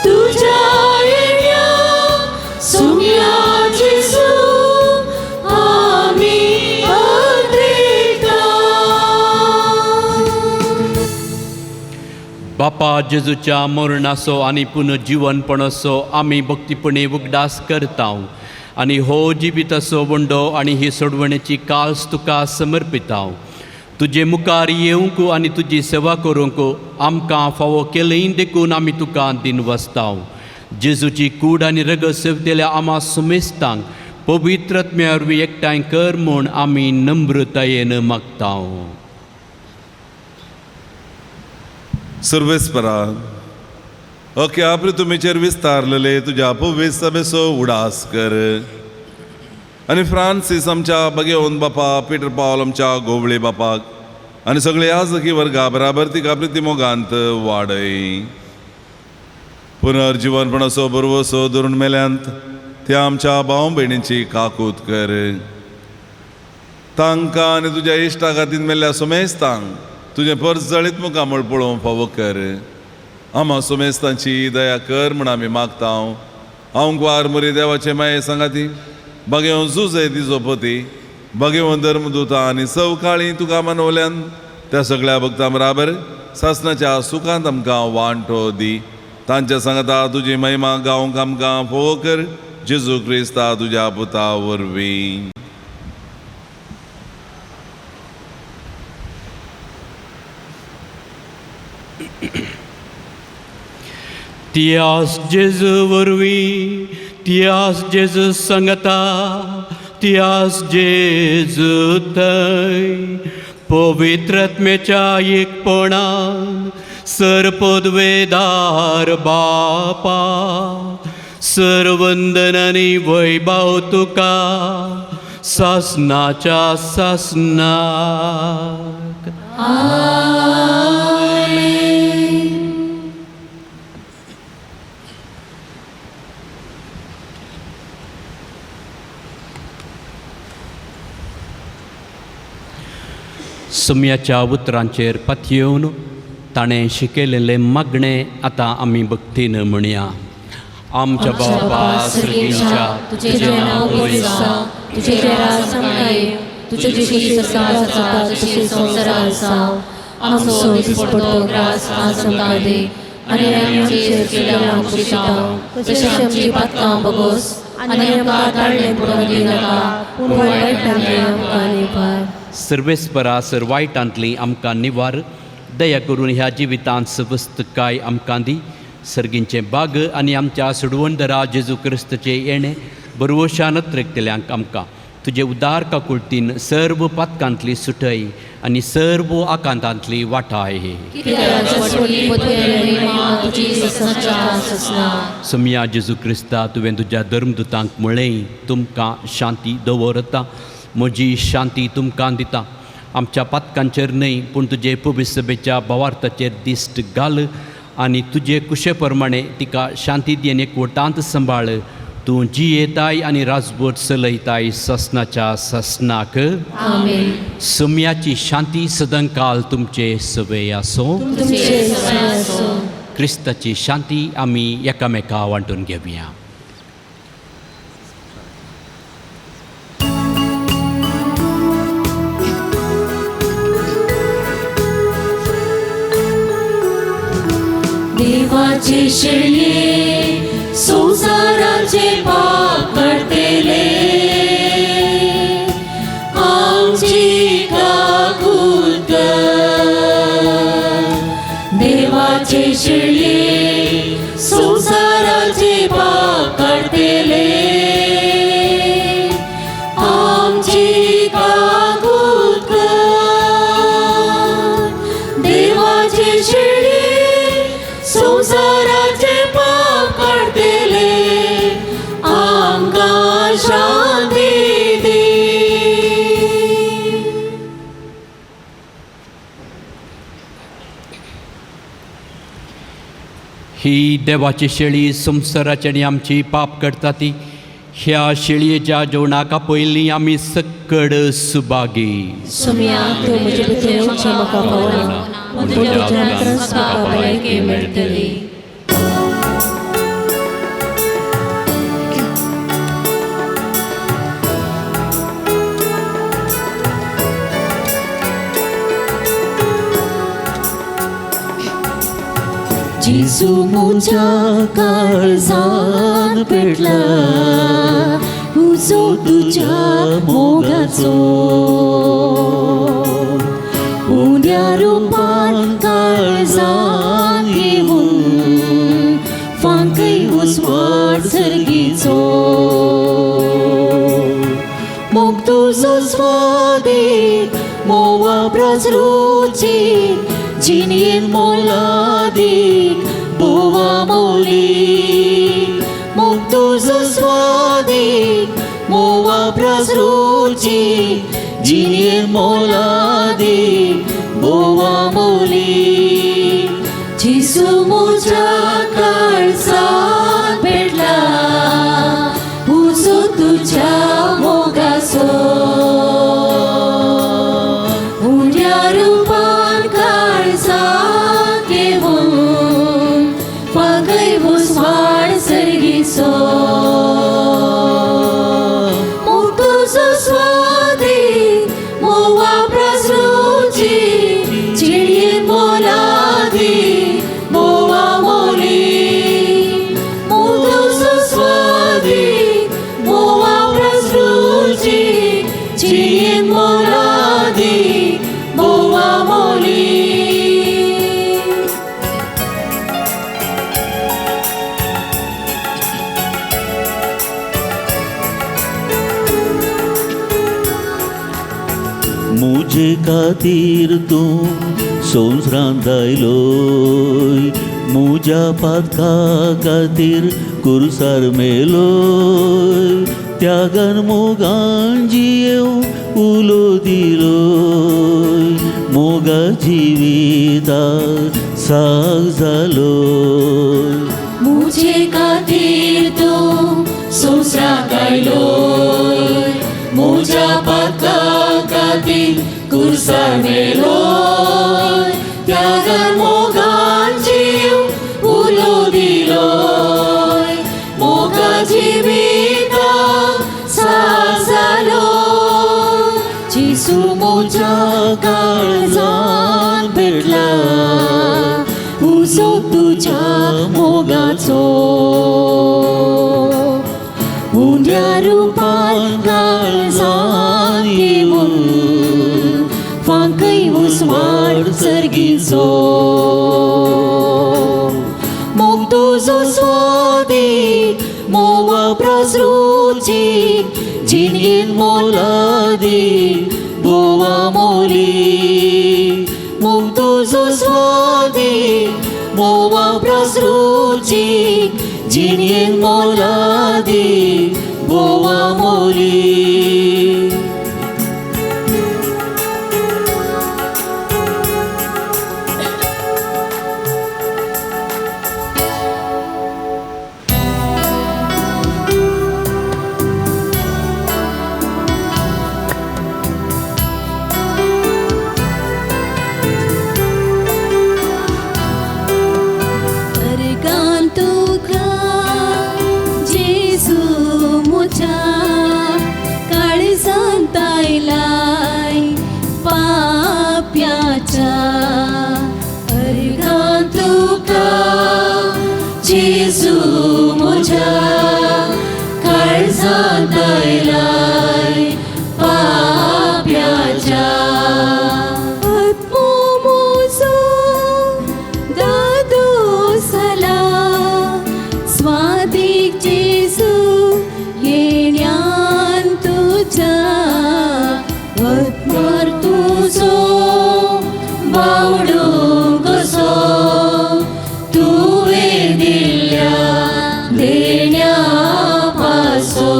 तुझ्या येण्या सुम्या जेजू आम्ही बापा जेजूच्या मरणाचो आनी पुनर्जीवनपणाचो आमी भक्तीपणे उगडास करता आनी हो जिविताचो वंडो आनी ही सोडवणेची काल्स तुका समर्पिता. तुजे मुखार येवंक आनी तुजी सेवा करूंक आमकां फावो केलें देखून आमी तुका दिन वसता. जेजूची कूड आनी रगत सेवतेल्या आमा सुमेस्तांक पवित्र आत्म्या वरवीं एकठांय कर म्हूण आमी नम्रतायेन मागता. सर्वेस्परा अख्या पृथ्वीचेर विस्तारलेले तुझ्या पवित्र सभेचो उडास कर. आनी फ्रांसीस आमच्या बगेवन बापा, पीटर पावल आमच्या गोवळे बापाक आनी सगळे याजकी वर्गा बराबर तिका प्रितिमोगांत वाडय. पुनर्जीवनपणाचो बरोवसो धरून मेल्यांत त्या आमच्या भाव भयणींची काकूत कर. तांकां आनी तुज्या इश्टा खातीर मेल्ल्या सुमेस्तांक तुजें परस जळीत मुखामळ पळोवंक फावो कर. आम्हा सुमेस्तांची दया कर म्हण आमी मागता. हांव ग्वार मुरी देवाचे माये सांगाती बगेवन झुजय तिजो पती बगेवन धर्मदूता आनी सवकाळी तुका मानवल्यान त्या सगळ्या भक्तां बराबर सासणाच्या सुखांत आमकां वांटो दी. तांच्या सांगता तुजी महिमा गावंक आमकां फोव कर. जेजू क्रिस्ता तुज्या पुता वरवीं. तियास जेजू वरवीं, तियास जेजू सांगता, तियास जेजू थंय पवित्रत्मेच्या एकपणान सरपदवेदार बापा सर्वंदनानी वैभव तुका सासनाच्या सासनाक. सुम्याच्या उतरांचेर पत्योवन ताणें शिकयलेले मागणे आतां आमी भक्तीन म्हणया. आमच्या बाबा सर्गीच्या तुझे नाव बरें जावं, तुझे राज येवं, तुझे जशी सरकार जाता तशी संवसारार जावं. आमचो दिसपट्टो ग्रास आज आमकां दे आनी आमचेर केल्या आमकां तशें आमची पातकां बगोस आनी आमकां धाडलें पडोवंक दिनाका पूण वायटांतली आमकां निवार. सर्वेस्परा सर्वायटांतली आमकां निवार. दया करून ह्या जिवितांत सवस्त काय आमकां दी. सर्गींचे बाग आनी आमच्या सुडवंदरा जेजू क्रिस्तचे येणे बरवशानत रेगतल्यांक आमकां तुजे उदार काकुळटीन सर्व पातकांतली सुटय आनी सर्व आकांतांतली वाटाय. सम्या जेजू क्रिस्ता तुवें तुज्या धर्मदुतांक म्हळें तुमकां शांती दवरता, म्हजी शांती तुमकां दिता. आमच्या पातकांचेर न्हय पूण तुजे पवित्र सभेच्या भावार्थाचेर दिश्ट घाल आनी तुजे कुशे प्रमाणे तिका शांती दियेन एकवटांत सांबाळ. तूं जियेताय आनी राजभर चलयताय ससनाच्या ससनाक. सम्याची शांती सदांकाल तुमचे सवे आसो. क्रिस्ताची शांती आमी एकामेका वांटून घेवया. देवाचे शेळये संसाराचे पाप करतेले आमची काकूत कर. देवाचे शेळये संसाराचे पाप करतेले आमची काकूत कर. देवाचे शेळये संसाराचे पाप करतेले आमकां शांती दी. ही देवाची शेळी संसाराची आनी आमची पाप करता ती. ह्या शेळयेच्या जेवणाका पयलीं आमी सक्कड सुभागी. सम्या तूं म्हजे भितर येवचें म्हाका पावना पूण तुज्या उतरांतल्यान म्हाका भलायकी मेळटली. जेजू म्हज्या काळजान पेटला उजो तुज्या मोगाचो. उद्या रुपान काळजान घेवन फांकय उसवाड सर्गीचो. मोग तुजो स्वादीक मोवा ब्रजरूची जिणेन मोलादीक बोवा मोली मग तुझो स्वादी मोवा प्रसरूची जिये मोलादी बोवा मोली जिसू मुझ्या काळजात भेटला उजो तुझ्या मोगाचो उन्या रूपान काळजात घेऊन पागय भुसवाड सर्गीचो मग तुझो स्वादी मोवा प्रसरूची जिये मोलादी बोवा मोली मुदुसो स्वादी मोवा प्रसरूची जिये मोलादी बोवा मोली मुझे खातीर तूं संवसारांत आयलोय मुझ्या पातका खातीर कुरसार मेलोय त्यागान मोगान जियेव उलो दिलोय मोगा जिविता साग जालोय मुझे खातीर तूं संवसारांत आयलोय मुझ्या पातका खातीर कुरसार मेलोय त्यागान मोगान जीव उलो दिलोय मोगा जिविता साग जालोय जिसू मुझ्या काळजात भेटला उजो तुझ्या मोगाचो उन्या रूपान काळजात घेऊन फांकय उसवाड सर्गीचो मग तुझो स्वादी मोवा प्रसरूची जिनयेन मोलादी बोवा मोली मग तुझो स्वादी मोवा प्रसरूची जिनयेन मोलादी बोवा मोली जेजू मुझ्या काळजात आयलाय पाप्याच्या आत्मो मोजो दादोसला स्वादिक जेजू येण्यान तुझ्या आत्मार तुझो बावडो कसो देण्या पासो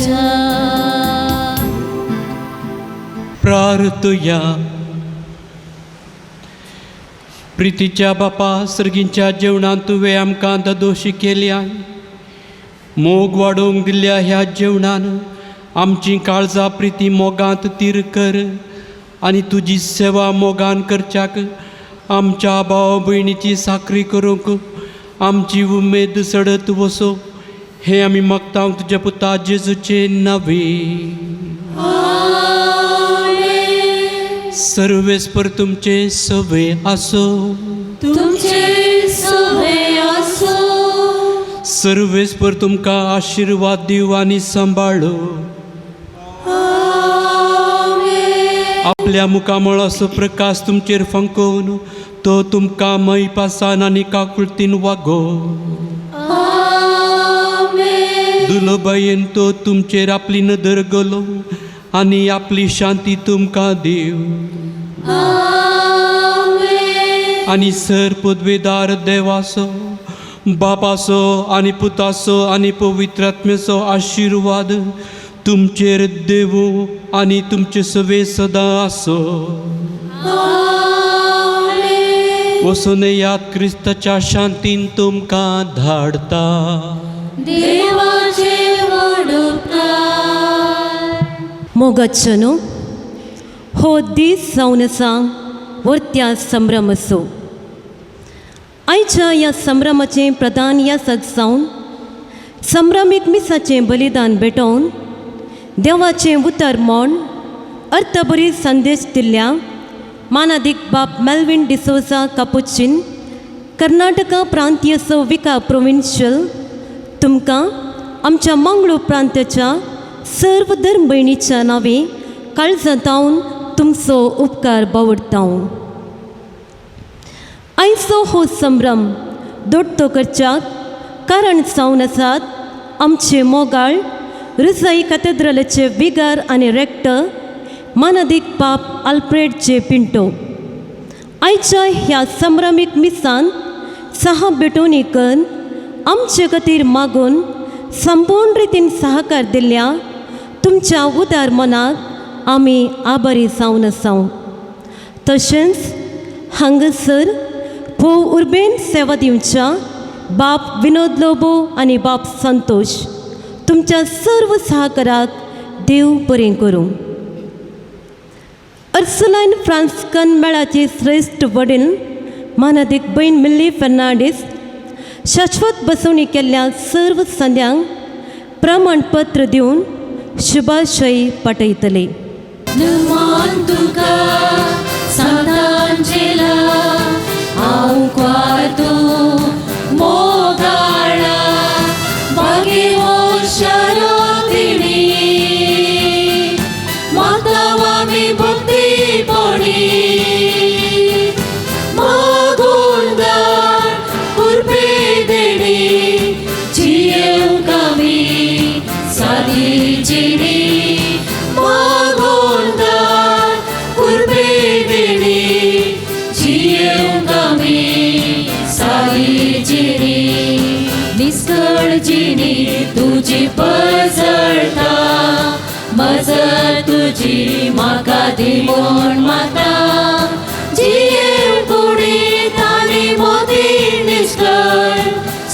राजा. प्रार्थया. प्रितीच्या बापा, सर्गींच्या जेवणांत तुवें आमकां दोशी केल्या. मोग वाडोवंक दिल्ल्या ह्या जेवणान आमची काळजां प्रिती मोगांत तीर कर आनी तुजी सेवा मोगान करच्याक आमच्या भाव भयणीची साखरी करूंक आमची उमेद सडत वसो. हे आमी मागता तुज्या पुता जेजूचे नांवे. सर्वेस्पर तुमचे सवे आसो. तुमचे सवे आसो. सर्वेस्पर तुमकां आशिर्वाद दिव आनी सांबाळो. आपल्या मुखामळ असो प्रकाश तुमचेर फंकोवन तो तुमकां मैपासान आनी काकुळतीन वागो. दुलोबायेन तो तुमचेर आपली नदर घालो आनी आपली शांती तुमकां दिव. आनी सर पदवेदार देवाचो, बापाचो आनी पुताचो आनी पवित्रात्म्याचो आशिर्वाद तुमचेर देवो आनी तुमचे सवे सदां आसो. वचून याद क्रिस्ताच्या शांतीन तुमकां धाडता. देवाचे वडुपकार. मोगाचनो हो दीस जावन आसा वर्त्या संभ्रम असो. आयच्या ह्या संभ्रमाचें प्रधान यासक जावन संभ्रमीक मिसाचें बलिदान भेटोवन देवाचें उतर म्हूण अर्थबरी संदेश दिल्ल्या मानादीक बाब मेल्विन डिसोजा कापुचिन, कर्नाटका प्रांतीय विका प्रोविन्शियल तुमकां आमच्या मंगळूर प्रांताच्या सर्व धर्म भयणीच्या नांवे काळजांतावन तुमचो उपकार बावडता. आयचो हो संभ्रम दोट्टो करच्याक कारण जावन आसात आमचे मोगाळ रुसाई कॅथेड्रलाचे विगार आनी रेक्टर मानादीक बाब आल्फ्रेड जे पिंटो. आयच्या ह्या संभ्रमीक मिसान सहा भेटोवणी करून आमचे खातीर मागून संपूर्ण रितीन सहकार दिल्ल्या तुमच्या उदार मनाक आमी आभारी जावन आसा. तशेंच हांगासर भोव उर्बेन सेवा दिवच्या बाब विनोद लोबो आनी बाब संतोष तुमच्या सर्व सहकाराक देव बरें करूं. अर्सुलाइन फ्रांसिस्कन मेळाचे श्रेष्ठ वडील मानादीक भयण मिल्ली फेर्नांडीस शाश्वत बसवणी केल्ल्या सर्व संद्यांक प्रमाणपत्र दिवन शुभाशय पाठयतले. नमन तुका सांतांचेला हांव क्वातो मोगाळा बागे शारो तिणी मागतावा मी भक्ती पडी मागोंदार कुर्बे देणी जियेवंक आमी सादी जिणी मागोंदार कुर्बे देणी जियेवंक आमी सादी जिणी निसकळ जिणी तुजी पसळटा मजत तुजी म्हाका दी म्हूण मागता जियेव कुडीत आनी मोती निसकळ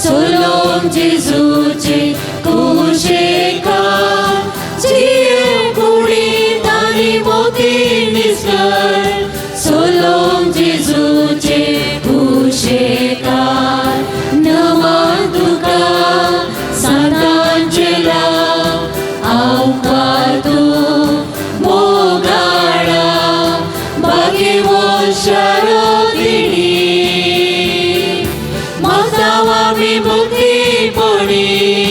सोलोम जेजूचे कुशेका जियेव कुडीत आनी मोती निसकळ सोलोम जेजूचे कुशेका. नमन तुका सांतांचेला हांव क्वातो मोगाळा बागे शारो तिणी मागतावा मी भक्ती पडी